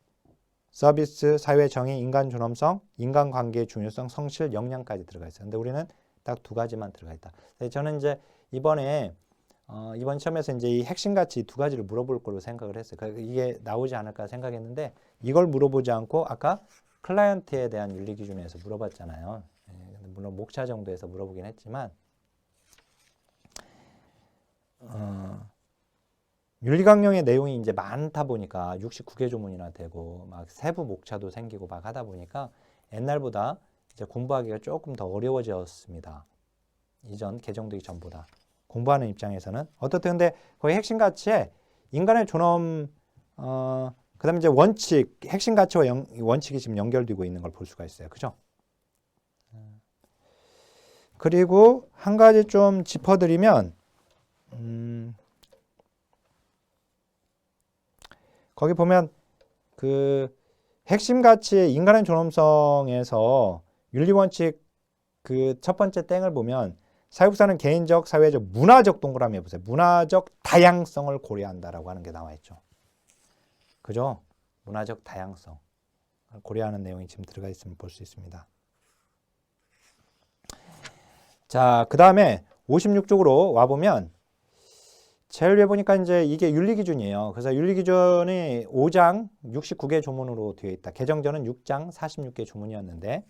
서비스, 사회 정의, 인간 존엄성, 인간관계의 중요성, 성실, 역량까지 들어가 있어요. 근데 우리는 딱 2가지만 들어가 있다. 저는 이제 이번에 이번 시험에서 이제 이 핵심 가치 2가지를 물어볼 걸로 생각을 했어요. 이게 나오지 않을까 생각했는데 이걸 물어보지 않고 아까 클라이언트에 대한 윤리 기준에서 물어봤잖아요. 물론 목차 정도에서 물어보긴 했지만 윤리강령의 내용이 이제 많다 보니까 69개 조문이나 되고 막 세부 목차도 생기고 막 하다 보니까 옛날보다 이제 공부하기가 조금 더 어려워졌습니다. 이전 개정되기 전보다 공부하는 입장에서는 어떻든 근데 거의 핵심 가치에 인간의 존엄 그다음에 이제 원칙 핵심 가치와 원칙이 지금 연결되고 있는 걸 볼 수가 있어요. 그죠? 그리고 한 가지 좀 짚어드리면 거기 보면 그 핵심 가치의 인간의 존엄성에서 윤리원칙 그 첫 번째 땡을 보면 사회복사는 개인적, 사회적, 문화적 동그라미 해보세요. 문화적 다양성을 고려한다라고 하는 게 나와 있죠. 그죠? 문화적 다양성 고려하는 내용이 지금 들어가 있으면 볼 수 있습니다. 자, 그 다음에 56쪽으로 와보면 제일 위에 보니까 이제 이게 윤리기준이에요. 그래서 윤리기준이 5장 69개 조문으로 되어 있다. 개정전은 6장 46개 조문이었는데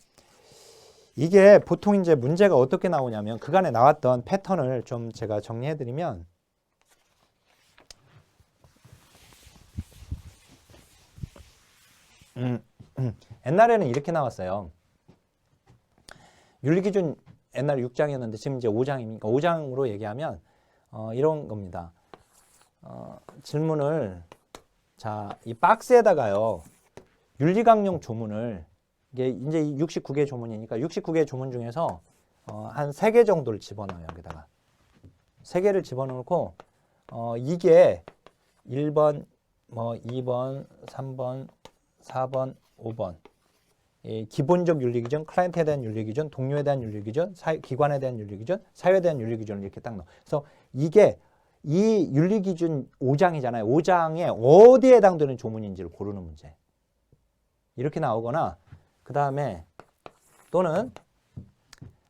이게 보통 이제 문제가 어떻게 나오냐면 그간에 나왔던 패턴을 좀 제가 정리해드리면 옛날에는 이렇게 나왔어요. 윤리기준 옛날에 6장이었는데 지금 이제 5장이니까 5장으로 얘기하면 이런 겁니다. 질문을 자, 이 박스에다가요. 윤리강령 조문을 이게 이제 69개 조문이니까 69개 조문 중에서 한 3개 정도를 집어넣어요. 여기다가 3개를 집어넣고 이게 1번, 뭐 2번, 3번, 4번, 5번 이 기본적 윤리기준, 클라이언트에 대한 윤리기준, 동료에 대한 윤리기준, 기관에 대한 윤리기준, 사회에 대한 윤리기준을 이렇게 딱 넣어. 그래서 이게 이 윤리기준 5장이잖아요. 5장에 어디에 해당되는 조문인지를 고르는 문제. 이렇게 나오거나 그 다음에 또는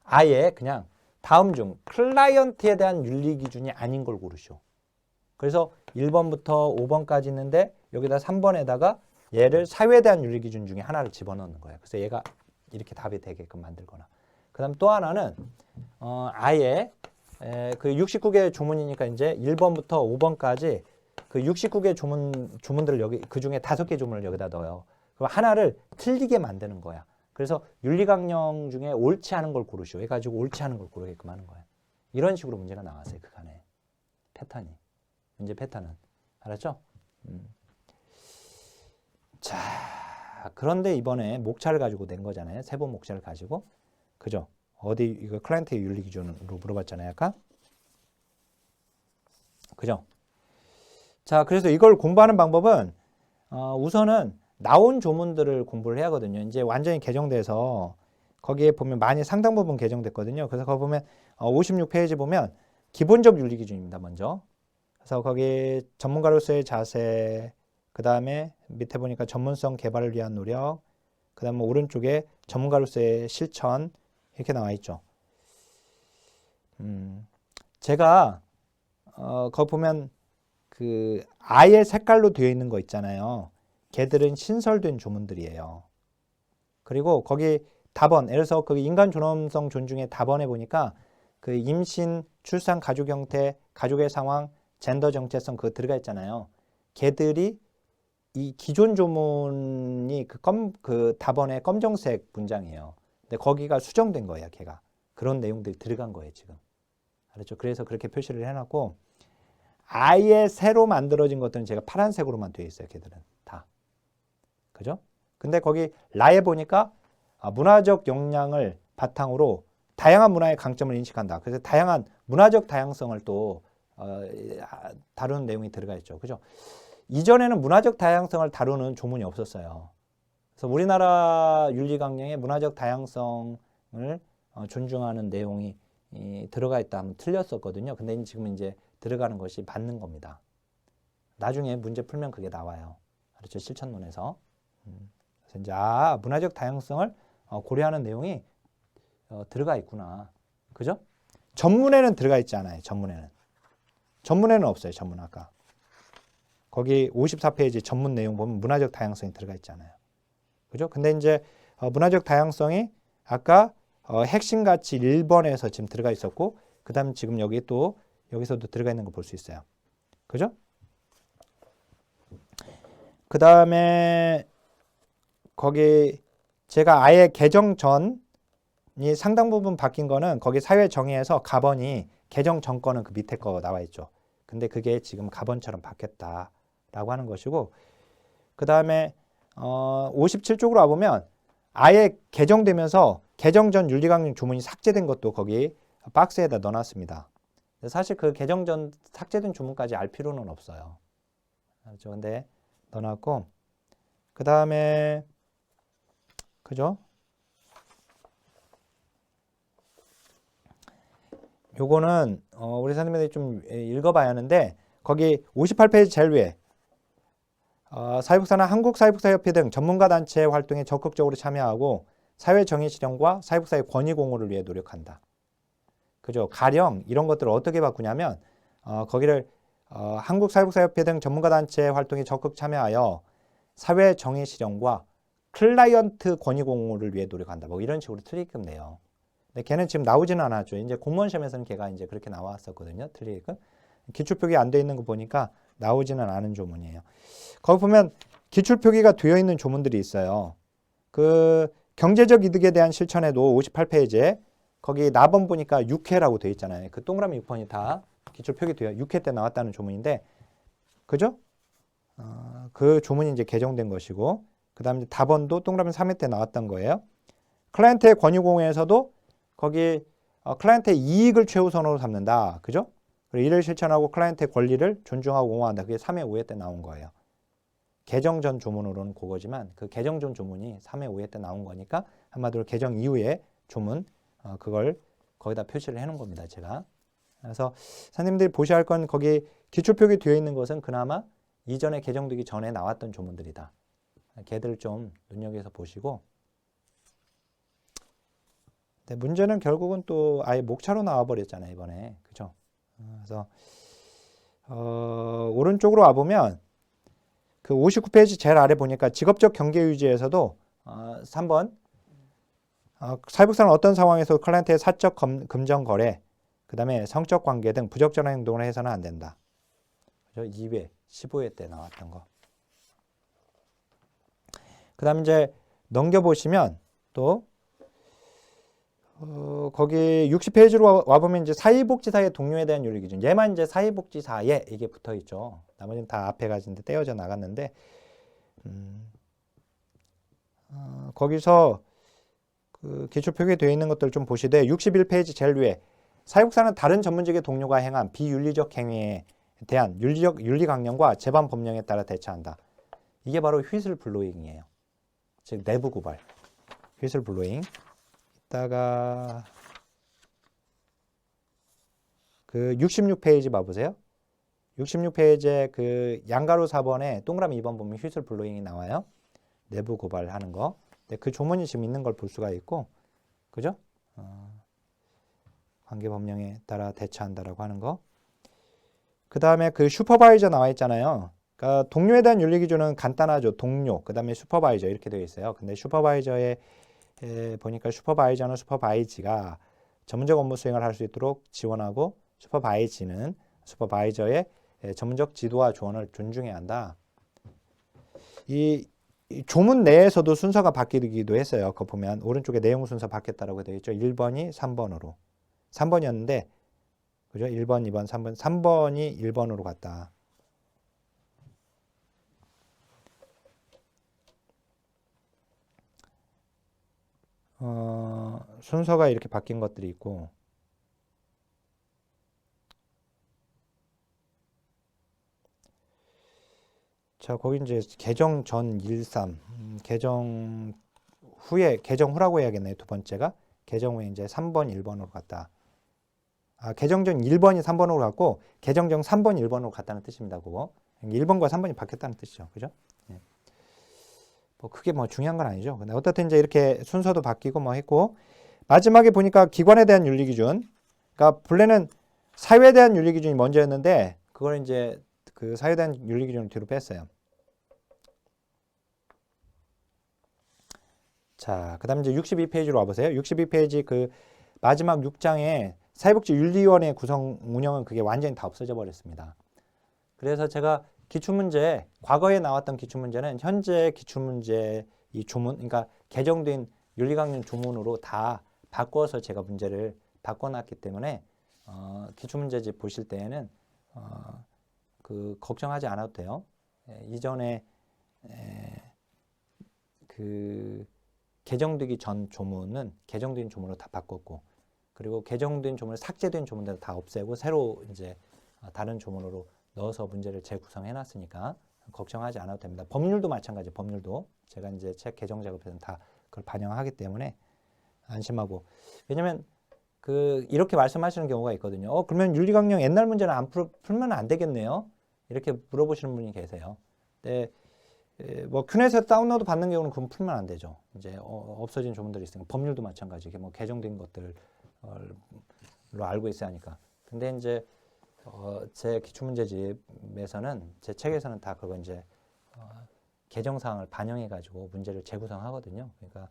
아예 그냥 다음 중 클라이언트에 대한 윤리기준이 아닌 걸 고르시오. 그래서 1번부터 5번까지 있는데 여기다 3번에다가 얘를 사회에 대한 윤리기준 중에 하나를 집어넣는 거예요. 그래서 얘가 이렇게 답이 되게끔 만들거나. 그 다음 또 하나는 아예 그 69개 조문이니까 이제 1번부터 5번까지 그 69개 조문들을 여기 그 중에 5개 조문을 여기다 넣어요. 그럼 하나를 틀리게 만드는 거야. 그래서 윤리강령 중에 옳지 않은 걸 고르시오. 해가지고 옳지 않은 걸 고르게끔 하는 거예요. 이런 식으로 문제가 나왔어요. 그간에. 패턴이. 문제 패턴은. 알았죠? 자, 그런데 이번에 목차를 가지고 낸 거잖아요. 세 번 목차를 가지고. 그죠? 어디, 이거 클라이언트의 윤리 기준으로 물어봤잖아요. 아까. 그죠? 자, 그래서 이걸 공부하는 방법은, 우선은 나온 조문들을 공부를 해야 하거든요. 이제 완전히 개정돼서 거기에 보면 많이 상당 부분 개정됐거든요. 그래서 거기 보면 56페이지 보면 기본적 윤리 기준입니다. 먼저. 그래서 거기 전문가로서의 자세, 그 다음에 밑에 보니까 전문성 개발을 위한 노력, 그 다음에 오른쪽에 전문가로서의 실천 이렇게 나와 있죠. 제가 거기 보면 그 아예 색깔로 되어 있는 거 있잖아요. 걔들은 신설된 조문들이에요. 그리고 거기 답원, 예를 들어서 거기 인간 존엄성 존중의 답원에 보니까 그 임신, 출산, 가족 형태, 가족의 상황, 젠더 정체성 그거 들어가 있잖아요. 걔들이 이 기존 조문이 그 답원의 검정색 문장이에요. 근데 거기가 수정된 거예요, 걔가. 그런 내용들이 들어간 거예요, 지금. 알았죠? 그래서 그렇게 표시를 해놨고, 아예 새로 만들어진 것들은 제가 파란색으로만 되어 있어요, 걔들은. 다. 그죠? 근데 거기 라에 보니까 문화적 역량을 바탕으로 다양한 문화의 강점을 인식한다. 그래서 다양한 문화적 다양성을 또 다루는 내용이 들어가 있죠. 그죠? 이전에는 문화적 다양성을 다루는 조문이 없었어요. 그래서 우리나라 윤리강령에 문화적 다양성을 존중하는 내용이 들어가 있다 하면 틀렸었거든요. 근데 지금 이제 들어가는 것이 맞는 겁니다. 나중에 문제 풀면 그게 나와요. 그렇죠? 실천론에서. 그래서 이제 문화적 다양성을 고려하는 내용이 들어가 있구나. 그죠? 전문에는 들어가 있지 않아요. 전문에는 없어요. 전문 아까. 거기 54페이지 전문 내용 보면 문화적 다양성이 들어가 있잖아요. 그죠? 근데 이제 문화적 다양성이 아까 핵심 가치 1번에서 지금 들어가 있었고, 그 다음에 지금 여기서도 들어가 있는 거 볼 수 있어요. 그죠? 그 다음에 거기 제가 아예 개정 전이 상당 부분 바뀐 거는 거기 사회 정의에서 가번이 개정 전 거는 그 밑에 거 나와 있죠. 근데 그게 지금 가번처럼 바뀌었다라고 하는 것이고, 그 다음에 57쪽으로 와보면 아예 개정되면서 개정 전 윤리강령 조문이 삭제된 것도 거기 박스에다 넣어놨습니다. 사실 그 개정 전 삭제된 조문까지 알 필요는 없어요. 그렇죠? 근데 넣어놨고, 그 다음에 그죠? 요거는 우리 선생님들이 좀 읽어봐야 하는데, 거기 58페이지 제일 위에 사회복사나 한국사회복사협회 등 전문가 단체 활동에 적극적으로 참여하고 사회 정의 실현과 사회복사의 권위 공호를 위해 노력한다. 그죠? 가령 이런 것들을 어떻게 바꾸냐면 거기를 한국사회복지사협회 등 전문가단체 활동에 적극 참여하여 사회 정의 실현과 클라이언트 권익 공유를 위해 노력한다. 뭐 이런 식으로 틀리게끔 내요. 근데 걔는 지금 나오지는 않았죠. 이제 공무원 시험에서는 걔가 이제 그렇게 나왔었거든요. 틀리게끔. 기출표기 안 돼 있는 거 보니까 나오지는 않은 조문이에요. 거기 보면 기출표기가 되어 있는 조문들이 있어요. 그 경제적 이득에 대한 실천에도 58페이지에 거기 나번 보니까 6회라고 되어 있잖아요. 그 동그라미 6번이 다 기출표기 되어 6회 때 나왔다는 조문인데, 그죠? 그 조문이 이제 개정된 것이고, 그 다음에 답원도 동그라미 3회 때 나왔던 거예요. 클라이언트의 권유 공유에서도 거기 클라이언트의 이익을 최우선으로 삼는다. 그죠? 그리고 이를 실천하고 클라이언트의 권리를 존중하고 옹호한다. 그게 3회 5회 때 나온 거예요. 개정 전 조문으로는 그거지만 그 개정 전 조문이 3회 5회 때 나온 거니까 한마디로 개정 이후에 조문 그걸 거기다 표시를 해놓은 겁니다. 제가. 그래서 선생님들이 보셔야 할 건 거기 기출표기 되어 있는 것은 그나마 이전에 개정되기 전에 나왔던 조문들이다. 걔들 좀 눈여겨서 보시고. 근데 문제는 결국은 또 아예 목차로 나와버렸잖아요. 이번에. 그죠? 그래서 오른쪽으로 와보면 그 59페이지 제일 아래 보니까 직업적 경계 유지에서도 3번 사회복지사는 어떤 상황에서 클라이언트의 사적 금전 거래, 그 다음에 성적 관계 등 부적절한 행동을 해서는 안 된다. 그죠? 2회, 15회 때 나왔던 거. 그 다음에 이제 넘겨보시면 또 거기 60페이지로 와보면 이제 사회복지사의 동료에 대한 윤리 기준. 얘만 이제 사회복지사에 이게 붙어 있죠. 나머지는 다 앞에 가지는데 떼어져 나갔는데, 거기서 그 기출 표기되어 있는 것들 좀 보시되 61페이지 제일 위에 사회복지사는 다른 전문직의 동료가 행한 비윤리적 행위에 대한 윤리 강령과 재반 법령에 따라 대처한다. 이게 바로 휘슬 블로잉이에요. 즉 내부 고발. 휘슬 블로잉. 이따가 그 66페이지 봐보세요. 66페이지에 그 양가로 4번에 동그라미 2번 보면 휘슬 블로잉이 나와요. 내부 고발하는 거. 근데 그 조문이 지금 있는 걸 볼 수가 있고, 그죠? 관계 법령에 따라 대처한다라고 하는 거. 그 다음에 그 슈퍼바이저 나와 있잖아요. 그러니까 동료에 대한 윤리 기준은 간단하죠. 동료, 그 다음에 슈퍼바이저 이렇게 되어 있어요. 근데 슈퍼바이저에 보니까 슈퍼바이저는 슈퍼바이지가 전문적 업무 수행을 할 수 있도록 지원하고 슈퍼바이지는 슈퍼바이저의 전문적 지도와 조언을 존중해야 한다. 이 조문 내에서도 순서가 바뀌기도 했어요. 그거 보면 오른쪽에 내용 순서 바뀌었다고 되어 있죠. 1번이 3번으로. 3번이었는데 그죠? 1번, 2번, 3번. 3번이 1번으로 갔다. 순서가 이렇게 바뀐 것들이 있고, 자, 거기 이제 개정 전 13, 개정 후에, 개정 후라고 해야겠네요. 두 번째가. 개정 후에 이제 3번, 1번으로 갔다. 개정 전 1번이 3번으로 갔고, 개정 전 3번이 1번으로 갔다는 뜻입니다. 그거. 1번과 3번이 바뀌었다는 뜻이죠. 그죠? 예. 뭐, 그게 뭐 중요한 건 아니죠. 근데 어떻든 이제 이렇게 순서도 바뀌고 뭐 했고, 마지막에 보니까 기관에 대한 윤리 기준. 그러니까 본래는 사회에 대한 윤리 기준이 먼저였는데, 그걸 이제 그 사회에 대한 윤리 기준을 뒤로 뺐어요. 자, 그 다음에 이제 62페이지로 와보세요. 62페이지 그 마지막 6장에 사회복지윤리위원회 구성 운영은 그게 완전히 다 없어져 버렸습니다. 그래서 제가 기출문제, 과거에 나왔던 기출문제는 현재 기출문제 이 조문, 그러니까 개정된 윤리강령 조문으로 다 바꿔서 제가 문제를 바꿔놨기 때문에 기출문제집 보실 때에는 그 걱정하지 않아도 돼요. 이전에 그 개정되기 전 조문은 개정된 조문으로 다 바꿨고, 그리고 개정된 조문을 삭제된 조문들을 다 없애고 새로 이제 다른 조문으로 넣어서 문제를 재구성해 놨으니까 걱정하지 않아도 됩니다. 법률도 마찬가지. 법률도 제가 이제 책 개정 작업에서는 다 그걸 반영하기 때문에 안심하고. 왜냐면 그 이렇게 말씀하시는 경우가 있거든요. 그러면 윤리강령 옛날 문제는 안 풀면 안 되겠네요. 이렇게 물어보시는 분이 계세요. 근데 뭐 큐넷에서 다운로드 받는 경우는 그건 풀면 안 되죠. 이제 없어진 조문들이 있으니까 법률도 마찬가지. 뭐 개정된 것들 알고 있어야 하니까. 근데 이제 제 기출문제집에서는 제 책에서는 다 그거 이제 개정사항을 반영해 가지고 문제를 재구성하거든요. 그러니까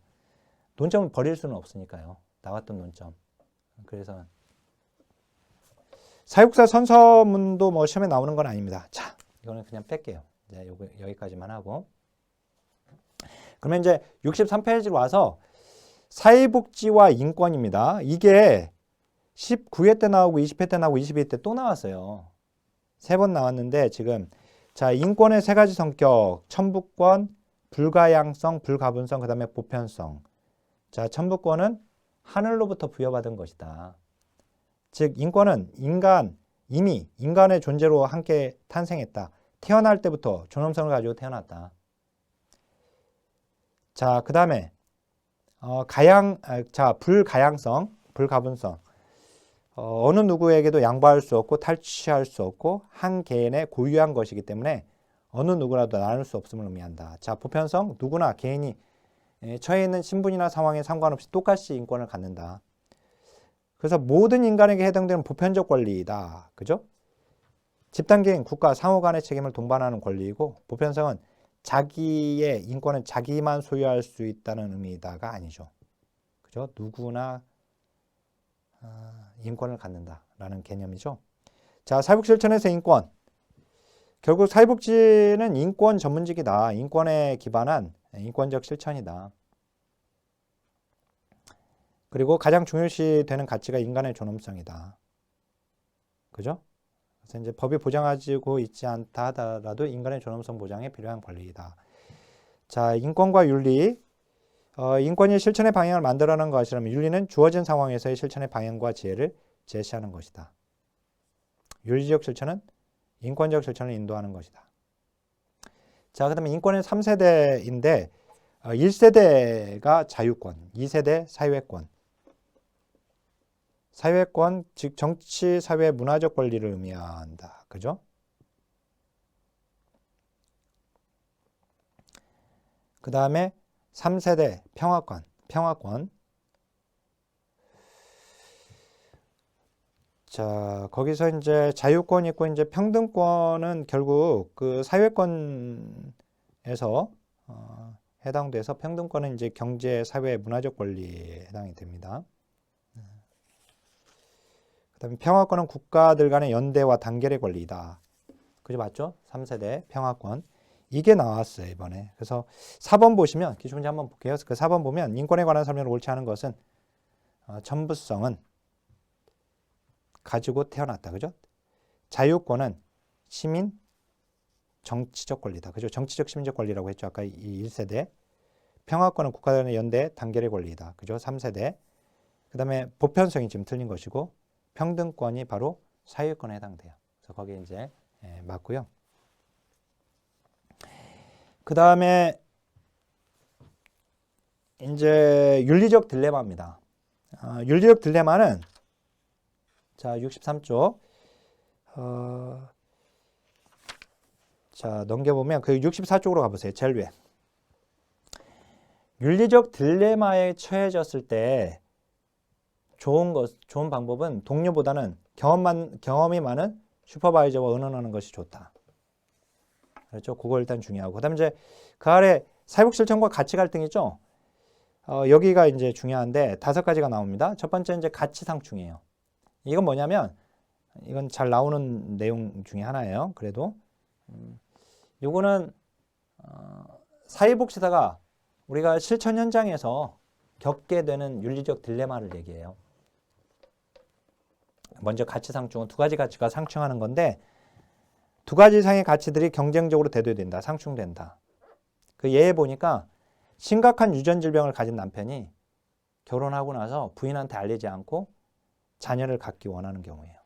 논점을 버릴 수는 없으니까요. 나왔던 논점. 그래서 사육사 선서문도 뭐 시험에 나오는 건 아닙니다. 자, 이거는 그냥 뺄게요. 이제 요거 여기까지만 하고. 그러면 이제 63페이지로 와서 사회복지와 인권입니다. 이게 19회 때 나오고 20회 때 나오고 22회 때 또 나왔어요. 3번 나왔는데 지금 자, 인권의 3가지 성격, 천부권, 불가양성, 불가분성, 그 다음에 보편성. 자, 천부권은 하늘로부터 부여받은 것이다. 즉 인권은 이미 인간의 존재로 함께 탄생했다. 태어날 때부터 존엄성을 가지고 태어났다. 자, 그 다음에 불가양성, 불가분성. 어느 누구에게도 양보할 수 없고 탈취할 수 없고 한 개인의 고유한 것이기 때문에 어느 누구라도 나눌 수 없음을 의미한다. 자, 보편성, 누구나 개인이 처해 있는 신분이나 상황에 상관없이 똑같이 인권을 갖는다. 그래서 모든 인간에게 해당되는 보편적 권리이다. 그죠? 집단, 개인, 국가, 상호 간의 책임을 동반하는 권리이고, 보편성은 자기의 인권은 자기만 소유할 수 있다는 의미다가 아니죠. 그죠? 누구나 인권을 갖는다라는 개념이죠. 자, 사회복지실천에서 인권. 결국 사회복지는 인권 전문직이다. 인권에 기반한 인권적 실천이다. 그리고 가장 중요시 되는 가치가 인간의 존엄성이다. 그죠? 그래서 이제 법이 보장하고 있지 않다 하더라도 인간의 존엄성 보장에 필요한 권리이다. 자, 인권과 윤리. 인권이 실천의 방향을 만들어내는 것이라면 윤리는 주어진 상황에서의 실천의 방향과 지혜를 제시하는 것이다. 윤리적 실천은 인권적 실천을 인도하는 것이다. 자, 그 다음에 인권의 3세대인데 1세대가 자유권, 2세대 사회권. 사회권, 즉 정치, 사회, 문화적 권리를 의미한다. 그죠? 그 다음에 3세대 평화권. 자, 거기서 이제 자유권 있고 이제 평등권은 결국 그 사회권에서 해당돼서 평등권은 이제 경제, 사회, 문화적 권리에 해당이 됩니다. 그다음에 평화권은 국가들 간의 연대와 단결의 권리이다. 그죠? 맞죠? 3세대 평화권. 이게 나왔어요, 이번에. 그래서 4번 보시면, 기출문제 한번 볼게요. 그 4번 보면 인권에 관한 설명을 옳지 않은 것은 천부성은 가지고 태어났다. 그죠? 자유권은 시민, 정치적 권리다. 그죠? 정치적, 시민적 권리라고 했죠. 아까 이 1세대. 평화권은 국가들 간의 연대, 단결의 권리이다. 그죠? 3세대. 그 다음에 보편성이 지금 틀린 것이고, 평등권이 바로 사회권에 해당돼요. 그래서 거기에 이제 맞고요. 그 다음에 이제 윤리적 딜레마입니다. 윤리적 딜레마는 자 63쪽 자 넘겨보면 그 64쪽으로 가보세요. 제일 위에 윤리적 딜레마에 처해졌을 때 좋은 방법은 동료보다는 경험이 많은 슈퍼바이저와 의논하는 것이 좋다. 그렇죠? 그거 일단 중요하고. 그다음에 이제 그 아래 사회복 실천과 가치 갈등이죠. 여기가 이제 중요한데 5가지가 나옵니다. 첫 번째 이제 가치 상충이에요. 이건 뭐냐면 이건 잘 나오는 내용 중에 하나예요. 그래도 요거는 사회복지사가 우리가 실천 현장에서 겪게 되는 윤리적 딜레마를 얘기해요. 먼저 가치 상충은 2가지 가치가 상충하는 건데 2가지 이상의 가치들이 경쟁적으로 대두된다. 상충된다. 그 예에 보니까 심각한 유전 질병을 가진 남편이 결혼하고 나서 부인한테 알리지 않고 자녀를 갖기 원하는 경우예요.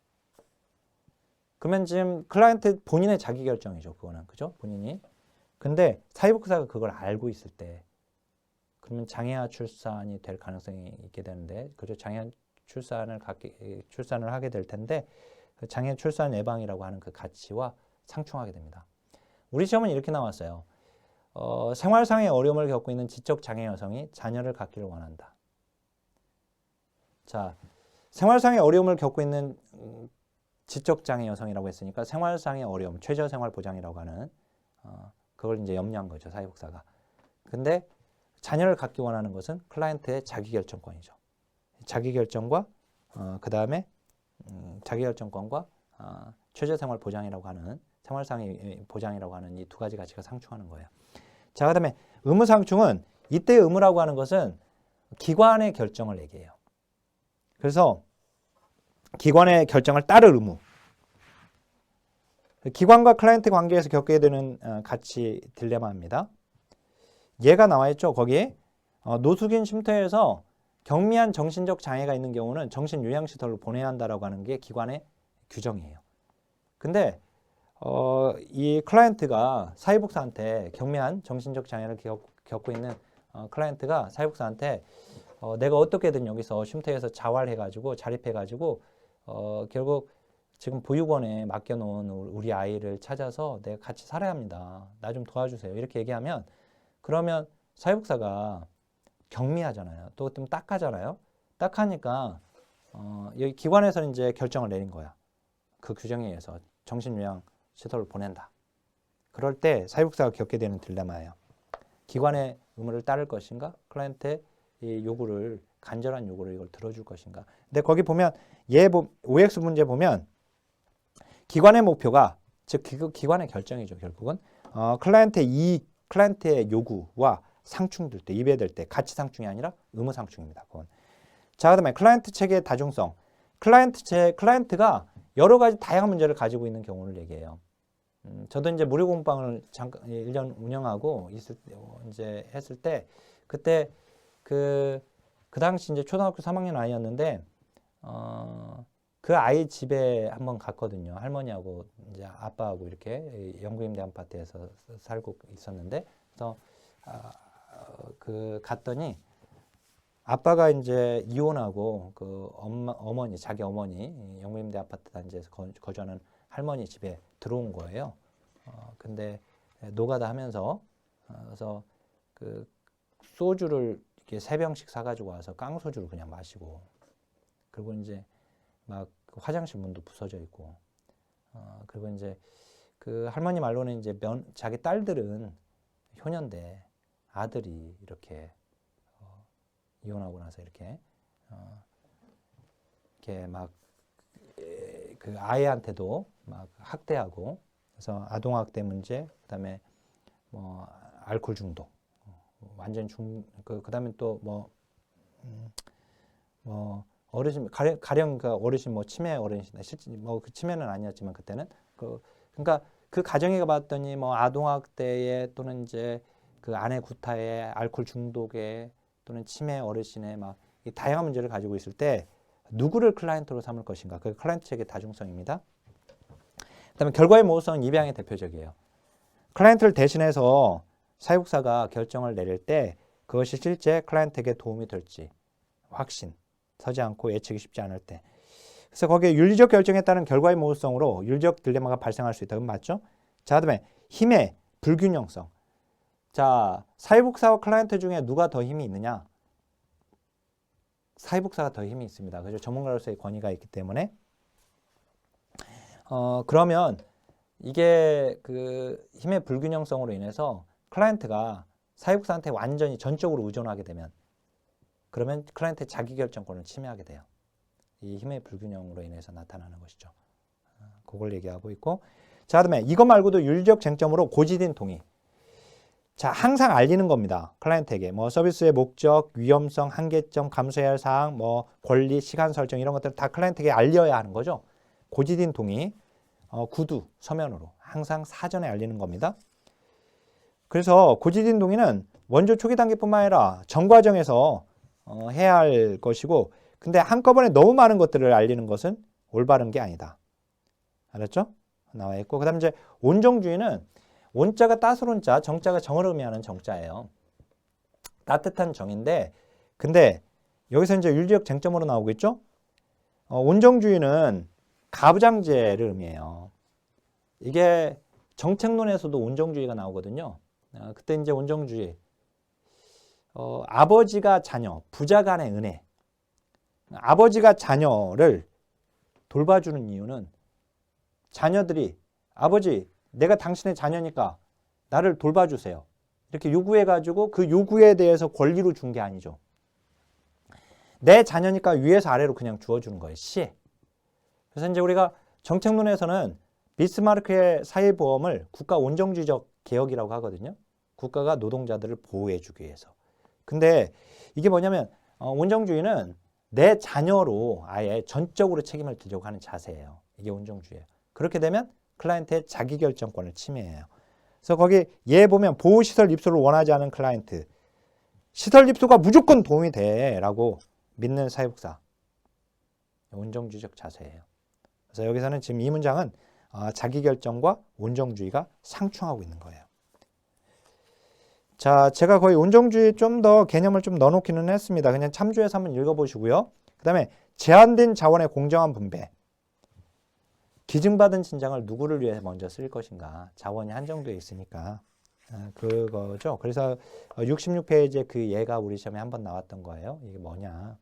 그러면 지금 클라이언트 본인의 자기결정이죠. 그거는. 그죠? 본인이. 근데 사회복지사가 그걸 알고 있을 때 그러면 장애아 출산이 될 가능성이 있게 되는데 그죠? 장애아 출산을 하게 될 텐데 그 장애 출산 예방이라고 하는 그 가치와 상충하게 됩니다. 우리 시험은 이렇게 나왔어요. 생활상의 어려움을 겪고 있는 지적 장애 여성이 자녀를 갖기를 원한다. 자, 생활상의 어려움을 겪고 있는 지적장애 여성이라고 했으니까 생활상의 어려움, 최저생활보장이라고 하는 그걸 이제 염려한 거죠, 사회복사가. 근데 자녀를 갖기 원하는 것은 클라이언트의 자기결정권이죠. 자기결정과 그 다음에 자기결정권과 최저생활보장이라고 하는 생활상의 보장이라고 하는 이 두 가지 가치가 상충하는 거예요. 자, 그 다음에 의무상충은 이때의 의무라고 하는 것은 기관의 결정을 얘기해요. 그래서 기관의 결정을 따를 의무. 기관과 클라이언트 관계에서 겪게 되는 가치 딜레마입니다. 얘가 나와 있죠. 거기에 노숙인 쉼터에서 경미한 정신적 장애가 있는 경우는 정신요양시설로 보내야 한다라고 하는 게 기관의 규정이에요. 근데 이 클라이언트가 사회복사한테 경미한 정신적 장애를 겪고 있는 클라이언트가 사회복사한테 내가 어떻게든 여기서 쉼터에서 자활해가지고 자립해가지고 결국 지금 보육원에 맡겨놓은 우리 아이를 찾아서 내가 같이 살아야 합니다. 나 좀 도와주세요. 이렇게 얘기하면 그러면 사회복사가 경미하잖아요. 또 좀 딱하잖아요. 딱하니까 여기 기관에서는 이제 결정을 내린 거야. 그 규정에 의해서 정신요양 시설을 보낸다. 그럴 때 사회복사가 겪게 되는 딜레마예요. 기관의 의무를 따를 것인가? 클라이언트의 이 요구를 간절한 요구를 이걸 들어줄 것인가? 근데 거기 보면 OX 문제 보면 기관의 목표가 즉 기관의 결정이죠. 결국은 클라이언트의 요구와 상충될 때, 이배될 때 가치 상충이 아니라 의무 상충입니다. 그건. 자, 그다음에 클라이언트 체계의 다중성. 클라이언트가 여러 가지 다양한 문제를 가지고 있는 경우를 얘기해요. 저도 이제 무료 공방을 잠깐 1년 운영하고 이제 했을 때 그때 그 당시 이제 초등학교 3학년 아이였는데 그 아이 집에 한번 갔거든요. 할머니하고 이제 아빠하고 이렇게 영구임대 아파트에서 살고 있었는데 그래서 갔더니 아빠가 이제 이혼하고 그 어머니 자기 어머니 영구임대 아파트 단지에서 거주하는 할머니 집에 들어온 거예요. 근데 노가다 하면서 그래서 그 소주를 이렇게 3병씩 사가지고 와서 깡소주를 그냥 마시고 그리고 이제 막 화장실 문도 부서져 있고 그리고 이제 그 할머니 말로는 이제 자기 딸들은 효녀인데 아들이 이렇게 이혼하고 나서 이렇게 막 그 아이한테도 막 학대하고 그래서 아동학대 문제 그다음에 뭐 알코올 중독 완전 그다음에 또 뭐 어르신 가령 그 어르신 뭐 치매 어르신 실제 뭐 그 치매는 아니었지만 그때는 그러니까 그 가정에 봤더니 뭐 아동학대에 또는 이제 그 아내 구타에 알코올 중독에 또는 치매 어르신의 막 이 다양한 문제를 가지고 있을 때 누구를 클라이언트로 삼을 것인가? 그 클라이언트 체계 다중성입니다. 그다음에 결과의 모호성은 입양의 대표적이에요. 클라이언트를 대신해서 사회복사가 결정을 내릴 때 그것이 실제 클라이언트에게 도움이 될지 확신 서지 않고 예측이 쉽지 않을 때. 그래서 거기에 윤리적 결정에 따른 결과의 모호성으로 윤리적 딜레마가 발생할 수 있다. 그건 맞죠? 자, 그다음에 힘의 불균형성. 자, 사회복사와 클라이언트 중에 누가 더 힘이 있느냐? 사회복사가 더 힘이 있습니다. 그죠? 전문가로서의 권위가 있기 때문에. 그러면 이게 그 힘의 불균형성으로 인해서 클라이언트가 사회복사한테 완전히 전적으로 의존하게 되면 그러면 클라이언트의 자기결정권을 침해하게 돼요. 이 힘의 불균형으로 인해서 나타나는 것이죠. 그걸 얘기하고 있고 자, 그다음에 이거 말고도 윤리적 쟁점으로 고지된 동의. 자, 항상 알리는 겁니다. 클라이언트에게 뭐 서비스의 목적, 위험성, 한계점, 감수해야 할 사항, 뭐 권리, 시간 설정 이런 것들 다 클라이언트에게 알려야 하는 거죠. 고지된 동의, 구두, 서면으로 항상 사전에 알리는 겁니다. 그래서 고지된 동의는 원조 초기 단계뿐만 아니라 전 과정에서 해야 할 것이고 근데 한꺼번에 너무 많은 것들을 알리는 것은 올바른 게 아니다. 알았죠? 나와 있고 그 다음에 이제 온정주의는 온자가 따스론자, 정자가 정을 의미하는 정자예요. 따뜻한 정인데 근데 여기서 이제 윤리적 쟁점으로 나오겠죠? 온정주의는 가부장제를 의미해요. 이게 정책론에서도 온정주의가 나오거든요. 그때 이제 온정주의 아버지가 자녀, 부자 간의 은혜 아버지가 자녀를 돌봐주는 이유는 자녀들이 아버지, 내가 당신의 자녀니까 나를 돌봐주세요. 이렇게 요구해가지고 그 요구에 대해서 권리로 준 게 아니죠. 내 자녀니까 위에서 아래로 그냥 주어주는 거예요. 시에. 그래서 이제 우리가 정책론에서는 비스마르크의 사회보험을 국가 온정주의적 개혁이라고 하거든요. 국가가 노동자들을 보호해주기 위해서. 근데 이게 뭐냐면 온정주의는 내 자녀로 아예 전적으로 책임을 지려고 하는 자세예요. 이게 온정주의예요. 그렇게 되면 클라이언트의 자기결정권을 침해해요. 그래서 거기 얘 보면 보호시설 입소를 원하지 않은 클라이언트. 시설 입소가 무조건 도움이 돼 라고 믿는 사회복사. 온정주의적 자세예요. 그래서 여기서는 지금 이 문장은 자기결정과 온정주의가 상충하고 있는 거예요. 자, 제가 거의 온정주의 좀 더 개념을 좀 넣어놓기는 했습니다. 그냥 참조해서 한번 읽어보시고요. 그 다음에 제한된 자원의 공정한 분배. 기증받은 진장을 누구를 위해 먼저 쓸 것인가. 자원이 한정되어 있으니까. 그거죠. 그래서 66페이지에 그 예가 우리 시험에 한번 나왔던 거예요. 이게 뭐냐.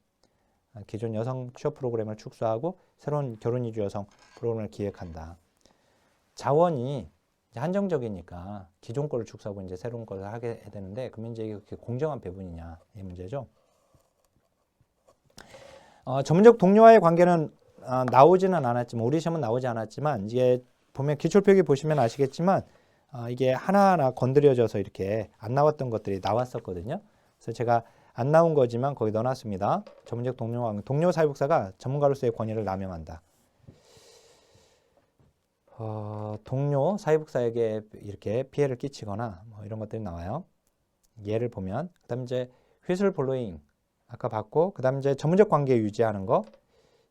기존 여성 취업 프로그램을 축소하고 새로운 결혼 이주 여성 프로그램을 기획한다. 자원이 한정적이니까 기존 거를 축소하고 이제 새로운 거를 하게 되는데 그러면 이제 이게 공정한 배분이냐 이 문제죠. 전문적 동료와의 관계는 나오지는 않았지만 우리 시험은 나오지 않았지만 이게 보면 기출표기 보시면 아시겠지만 이게 하나하나 건드려져서 이렇게 안 나왔던 것들이 나왔었거든요. 그래서 제가 안 나온 거지만 거기 넣어놨습니다. 전문적 동료 사회복사가 전문가로서의 권위를 남용한다. 동료 사회복사에게 이렇게 피해를 끼치거나 뭐 이런 것들이 나와요. 예를 보면 그다음 이제 휘슬 블로잉 아까 봤고 그다음 이제 전문적 관계 유지하는 거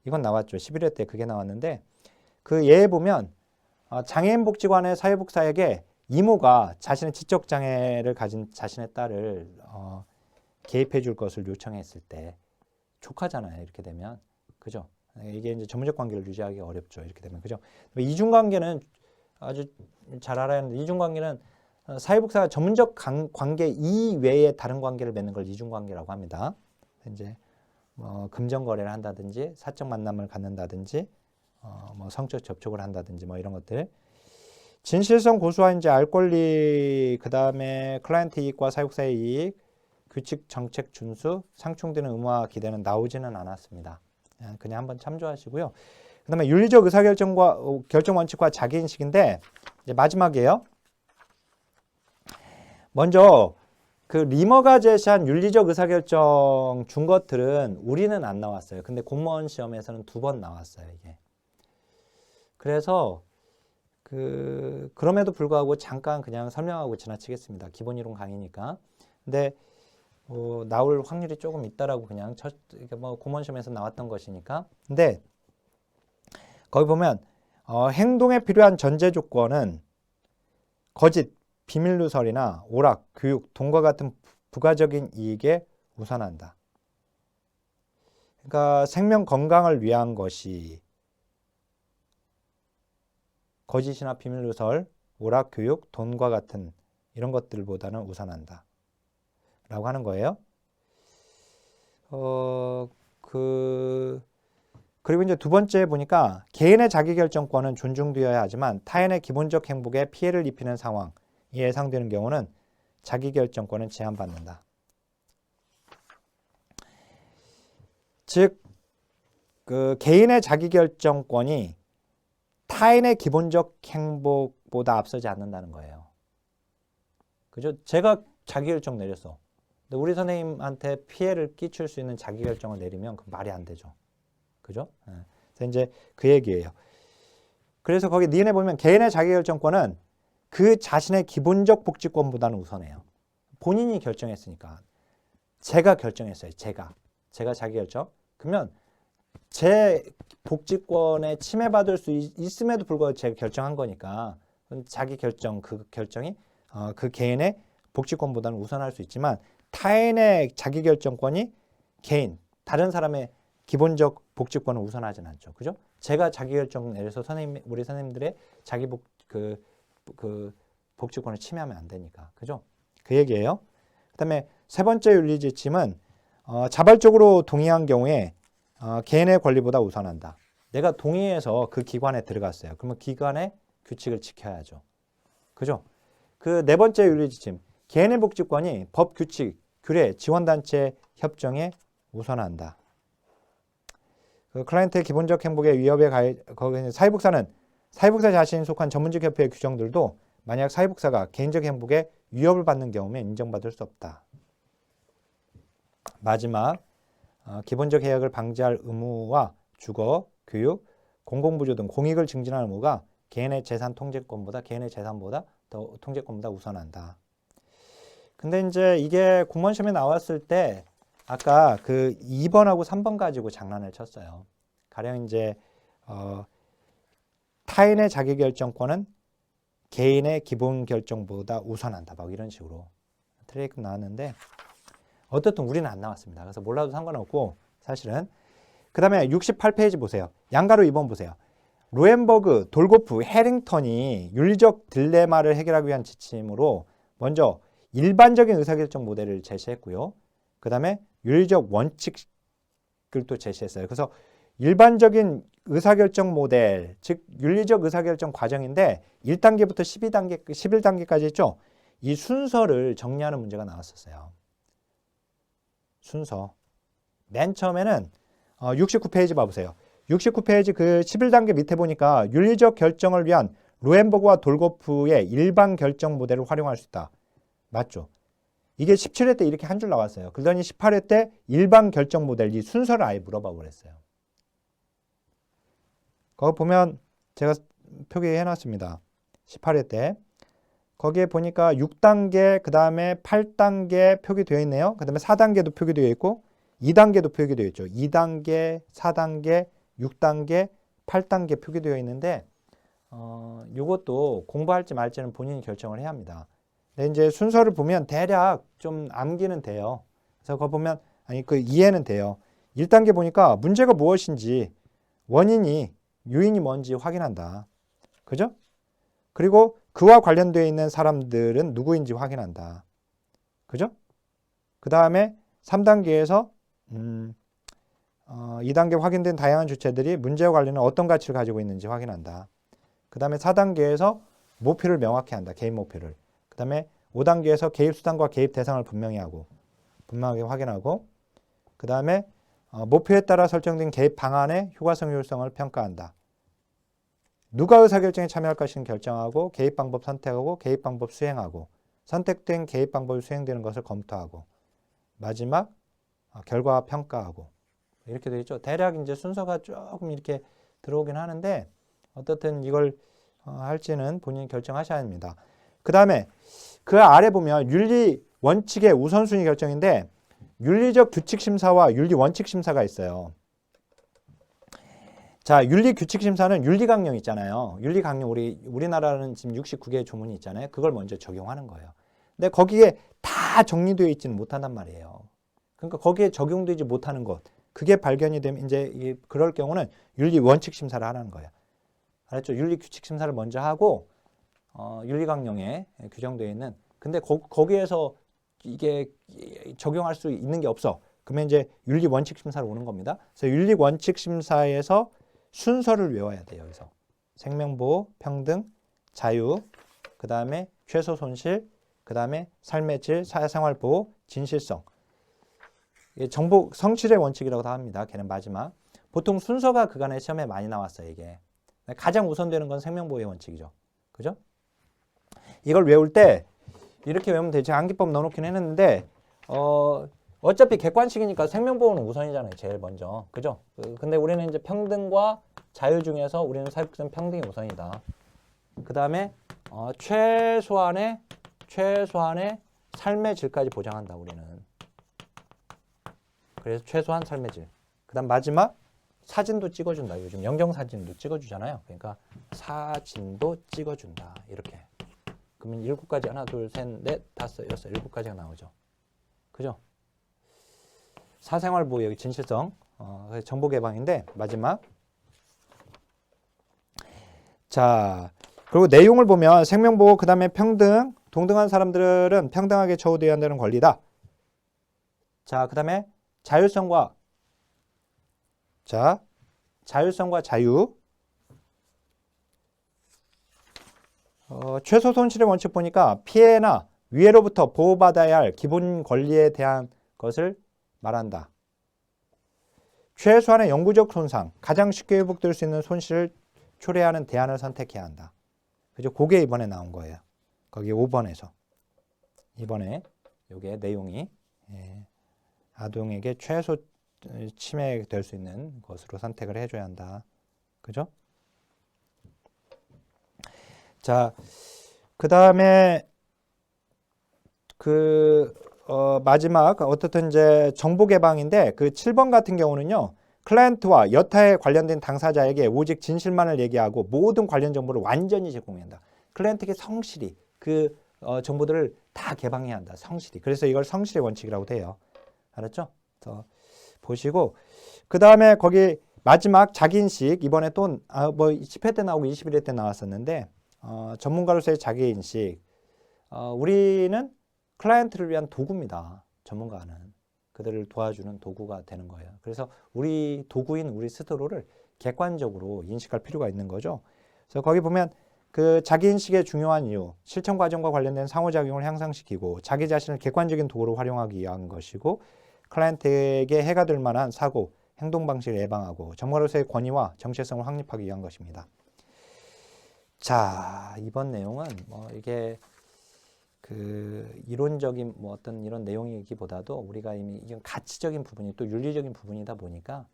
이건 나왔죠. 11회 때 그게 나왔는데 그 예에 보면 장애인 복지관의 사회복사에게 이모가 자신의 지적 장애를 가진 자신의 딸을 개입해 줄 것을 요청했을 때 조카잖아요. 이렇게 되면 그죠? 이게 이제 전문적 관계를 유지하기 어렵죠. 이렇게 되면 그죠? 이중 관계는 아주 잘 알아야 하는데 이중 관계는 사회복사가 전문적 관계 이외에 다른 관계를 맺는 걸 이중 관계라고 합니다. 이제 금전 거래를 한다든지 사적 만남을 갖는다든지 뭐 성적 접촉을 한다든지 뭐 이런 것들. 진실성 고수와 이제 알 권리 그다음에 클라이언트 이익과 사회복사의 이익 규칙 정책 준수 상충되는 의무와 기대는 나오지는 않았습니다. 그냥 한번 참조하시고요. 그 다음에 윤리적 의사결정과 결정 원칙과 자기인식인데 이제 마지막이에요. 먼저 그 리머가 제시한 윤리적 의사결정 준 것들은 우리는 안 나왔어요. 근데 공무원 시험에서는 2번 나왔어요. 이게. 그래서 그럼에도 불구하고 잠깐 그냥 설명하고 지나치겠습니다. 기본 이론 강의니까. 근데 나올 확률이 조금 있다라고 그냥 뭐 공무원 시험에서 나왔던 것이니까. 근데 거기 보면 행동에 필요한 전제 조건은 거짓, 비밀 누설이나 오락, 교육, 돈과 같은 부가적인 이익에 우선한다. 그러니까 생명 건강을 위한 것이 거짓이나 비밀 누설, 오락, 교육, 돈과 같은 이런 것들보다는 우선한다. 라고 하는 거예요. 그리고 이제 두 번째 보니까 개인의 자기결정권은 존중되어야 하지만 타인의 기본적 행복에 피해를 입히는 상황이 예상되는 경우는 자기결정권은 제한받는다. 즉, 개인의 자기결정권이 타인의 기본적 행복보다 앞서지 않는다는 거예요. 그죠? 제가 자기결정 내렸어. 근데 우리 선생님한테 피해를 끼칠 수 있는 자기결정을 내리면 그 말이 안 되죠. 그죠? 그래서 이제 그 얘기예요. 그래서 거기 니은에 보면 개인의 자기결정권은 그 자신의 기본적 복지권보다는 우선해요. 본인이 결정했으니까. 제가 결정했어요. 제가 자기결정. 그러면 제 복지권에 침해받을 수 있음에도 불구하고 제가 결정한 거니까 자기 결정, 그 결정이 그 개인의 복지권보다는 우선할 수 있지만 타인의 자기결정권이 개인, 다른 사람의 기본적 복지권을 우선하진 않죠. 그죠? 제가 자기결정 내려서 우리 선생님들의 자기 복지권을 침해하면 안 되니까. 그죠? 그 얘기예요. 그 다음에 세 번째 윤리 지침은 자발적으로 동의한 경우에 개인의 권리보다 우선한다. 내가 동의해서 그 기관에 들어갔어요. 그러면 기관의 규칙을 지켜야죠. 그죠? 그 네 번째 윤리 지침. 개인의 복지권이 법, 규칙, 규례, 지원단체 협정에 우선한다. 그 클라이언트의 기본적 행복에 위협에 거기 사회복사는 사회복사 자신이 속한 전문직 협회의 규정들도 만약 사회복사가 개인적 행복에 위협을 받는 경우면 인정받을 수 없다. 마지막 기본적 해악을 방지할 의무와 주거, 교육, 공공부조 등 공익을 증진하는 의무가 개인의 재산 통제권보다 개인의 재산보다 더 통제권보다 우선한다. 근데 이제 이게 공무원 시험에 나왔을 때 아까 그 2번하고 3번 가지고 장난을 쳤어요. 가령 이제 타인의 자기결정권은 개인의 기본 결정보다 우선한다. 막 이런 식으로 트레이크 나왔는데 어떻든 우리는 안 나왔습니다. 그래서 몰라도 상관없고 사실은. 그 다음에 68페이지 보세요. 양가로 2번 보세요. 로엔버그, 돌고프, 해링턴이 윤리적 딜레마를 해결하기 위한 지침으로 먼저 일반적인 의사결정 모델을 제시했고요. 그 다음에 윤리적 원칙을 또 제시했어요. 그래서 일반적인 의사결정 모델, 즉 윤리적 의사결정 과정인데 1단계부터 11단계까지 있죠. 이 순서를 정리하는 문제가 나왔었어요. 순서. 맨 처음에는 69페이지 봐보세요. 69페이지 그 11단계 밑에 보니까 윤리적 결정을 위한 로엔버그와 돌고프의 일반 결정 모델을 활용할 수 있다. 맞죠? 이게 17회 때 이렇게 한 줄 나왔어요. 그러더니 18회 때 일반 결정 모델 이 순서를 아예 물어봐 그랬어요. 거기 보면 제가 표기해 놨습니다. 18회 때. 거기에 보니까 6단계, 그 다음에 8단계 표기되어 있네요. 그 다음에 4단계도 표기되어 있고 2단계도 표기되어 있죠. 2단계, 4단계, 6단계, 8단계 표기되어 있는데 이것도 공부할지 말지는 본인이 결정을 해야 합니다. 근데 이제 순서를 보면 대략 좀 암기는 돼요. 그래서 그거 보면 그 이해는 돼요. 1단계 보니까 문제가 무엇인지 원인이 요인이 뭔지 확인한다. 그죠? 그리고 그와 관련되어 있는 사람들은 누구인지 확인한다. 그죠? 그 다음에 3단계에서 2단계 확인된 다양한 주체들이 문제와 관련한 어떤 가치를 가지고 있는지 확인한다. 그 다음에 4단계에서 목표를 명확히 한다. 개입 목표를. 그 다음에 5단계에서 개입 수단과 개입 대상을 분명하게 확인하고 그 다음에 목표에 따라 설정된 개입 방안의 효과성 효율성을 평가한다. 누가 의사결정에 참여할 것인지 결정하고 개입 방법 선택하고 개입 방법 수행하고 선택된 개입 방법이 수행되는 것을 검토하고 마지막 결과 평가하고 이렇게 되어 있죠. 대략 이제 순서가 조금 이렇게 들어오긴 하는데 어떻든 이걸 할지는 본인이 결정하셔야 합니다. 그 다음에 그 아래 보면 윤리 원칙의 우선순위 결정인데 윤리적 규칙 심사와 윤리 원칙 심사가 있어요. 자, 윤리 규칙 심사는 윤리 강령 있잖아요. 윤리 강령 우리나라는 지금 69개의 조문이 있잖아요. 그걸 먼저 적용하는 거예요. 근데 거기에 다 정리되어 있지는 못한단 말이에요. 그러니까 거기에 적용되지 못하는 것, 그게 발견이 되면 이제 그럴 경우는 윤리 원칙 심사를 하라는 거예요. 알았죠? 윤리 규칙 심사를 먼저 하고 윤리 강령에 규정되어 있는 근데 거기에서 이게 적용할 수 있는 게 없어. 그러면 이제 윤리 원칙 심사로 오는 겁니다. 그래서 윤리 원칙 심사에서 순서를 외워야 돼요. 여기서 생명보호, 평등, 자유, 그 다음에 최소 손실, 그 다음에 삶의 질, 사회생활보호, 진실성. 정복 성실의 원칙이라고 다 합니다. 걔는 마지막. 보통 순서가 그간의 시험에 많이 나왔어요. 이게 가장 우선되는 건 생명보호의 원칙이죠. 그죠? 이걸 외울 때 이렇게 외우면 되지. 암기법 넣어놓긴 했는데 어차피 객관식이니까 생명보호는 우선이잖아요. 제일 먼저. 그죠? 근데 우리는 이제 평등과 자유 중에서 우리는 사회복지는 평등이 우선이다. 그 다음에 최소한의 삶의 질까지 보장한다. 우리는. 그래서 최소한 삶의 질. 그 다음 마지막 사진도 찍어준다. 요즘 영정사진도 찍어주잖아요. 그러니까 사진도 찍어준다. 이렇게. 그러면 7가지 하나, 둘, 셋, 넷, 다섯, 여섯, 7가지가 나오죠. 그죠? 사생활보호 여기 진실성, 정보 개방인데 마지막. 자, 그리고 내용을 보면 생명보호, 그 다음에 평등, 동등한 사람들은 평등하게 처우되어야 한다는 권리다. 자, 그 다음에 자율성과 자, 자율성과 자유. 최소 손실의 원칙 보니까 피해나 위해로부터 보호받아야 할 기본 권리에 대한 것을 말한다. 최소한의 영구적 손상, 가장 쉽게 회복될 수 있는 손실을 초래하는 대안을 선택해야 한다. 그죠? 그게 이번에 나온 거예요. 거기 5번에서. 이번에 요게 내용이 아동에게 최소 침해될 수 있는 것으로 선택을 해줘야 한다. 그죠? 자, 그 다음에 마지막 어떻든 이제 정보 개방인데 그 7번 같은 경우는요. 클라이언트와 여타에 관련된 당사자에게 오직 진실만을 얘기하고 모든 관련 정보를 완전히 제공한다. 클라이언트에게 성실히 그 정보들을 다 개방해야 한다. 성실히. 그래서 이걸 성실의 원칙이라고 해요. 알았죠? 그래서 보시고 그 다음에 거기 마지막 자기인식 이번에 또 뭐 10회 때 나오고 21회 때 나왔었는데 전문가로서의 자기인식 우리는 클라이언트를 위한 도구입니다. 전문가는 그들을 도와주는 도구가 되는 거예요. 그래서 우리 도구인 우리 스스로를 객관적으로 인식할 필요가 있는 거죠. 그래서 거기 보면 그 자기인식의 중요한 이유, 실천 과정과 관련된 상호작용을 향상시키고 자기 자신을 객관적인 도구로 활용하기 위한 것이고 클라이언트에게 해가 될 만한 사고, 행동 방식을 예방하고 전문가로서의 권위와 정체성을 확립하기 위한 것입니다. 자, 이번 내용은 뭐 이게 그 이론적인 뭐 어떤 이런 내용이기보다도 우리가 이미 이건 가치적인 부분이 또 윤리적인 부분이다 보니까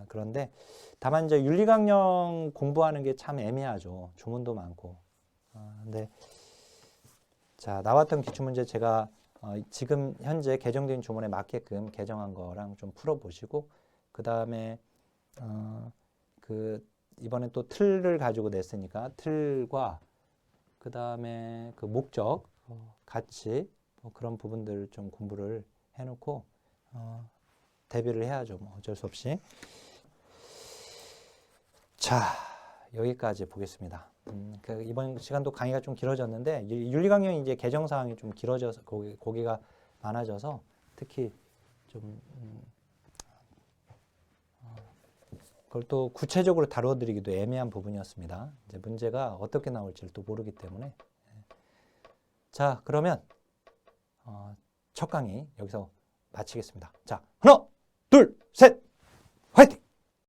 그런데 다만 이제 윤리강령 공부하는 게 참 애매하죠. 조문도 많고. 근데 자, 나왔던 기출문제 제가 지금 현재 개정된 조문에 맞게끔 개정한 거랑 좀 풀어보시고 그 다음에 이번에 또 틀을 가지고 냈으니까 틀과 그 다음에 그 목적 같이 뭐 그런 부분들 좀 공부를 해놓고 대비를 해야죠. 뭐 어쩔 수 없이. 자, 여기까지 보겠습니다. 이번 시간도 강의가 좀 길어졌는데 윤리강령이 이제 개정 사항이 좀 길어져서 거기가 많아져서 특히 좀 그걸 또 구체적으로 다뤄드리기도 애매한 부분이었습니다. 이제 문제가 어떻게 나올지를 또 모르기 때문에. 자, 그러면 첫 강의 여기서 마치겠습니다. 자, 하나, 둘, 셋!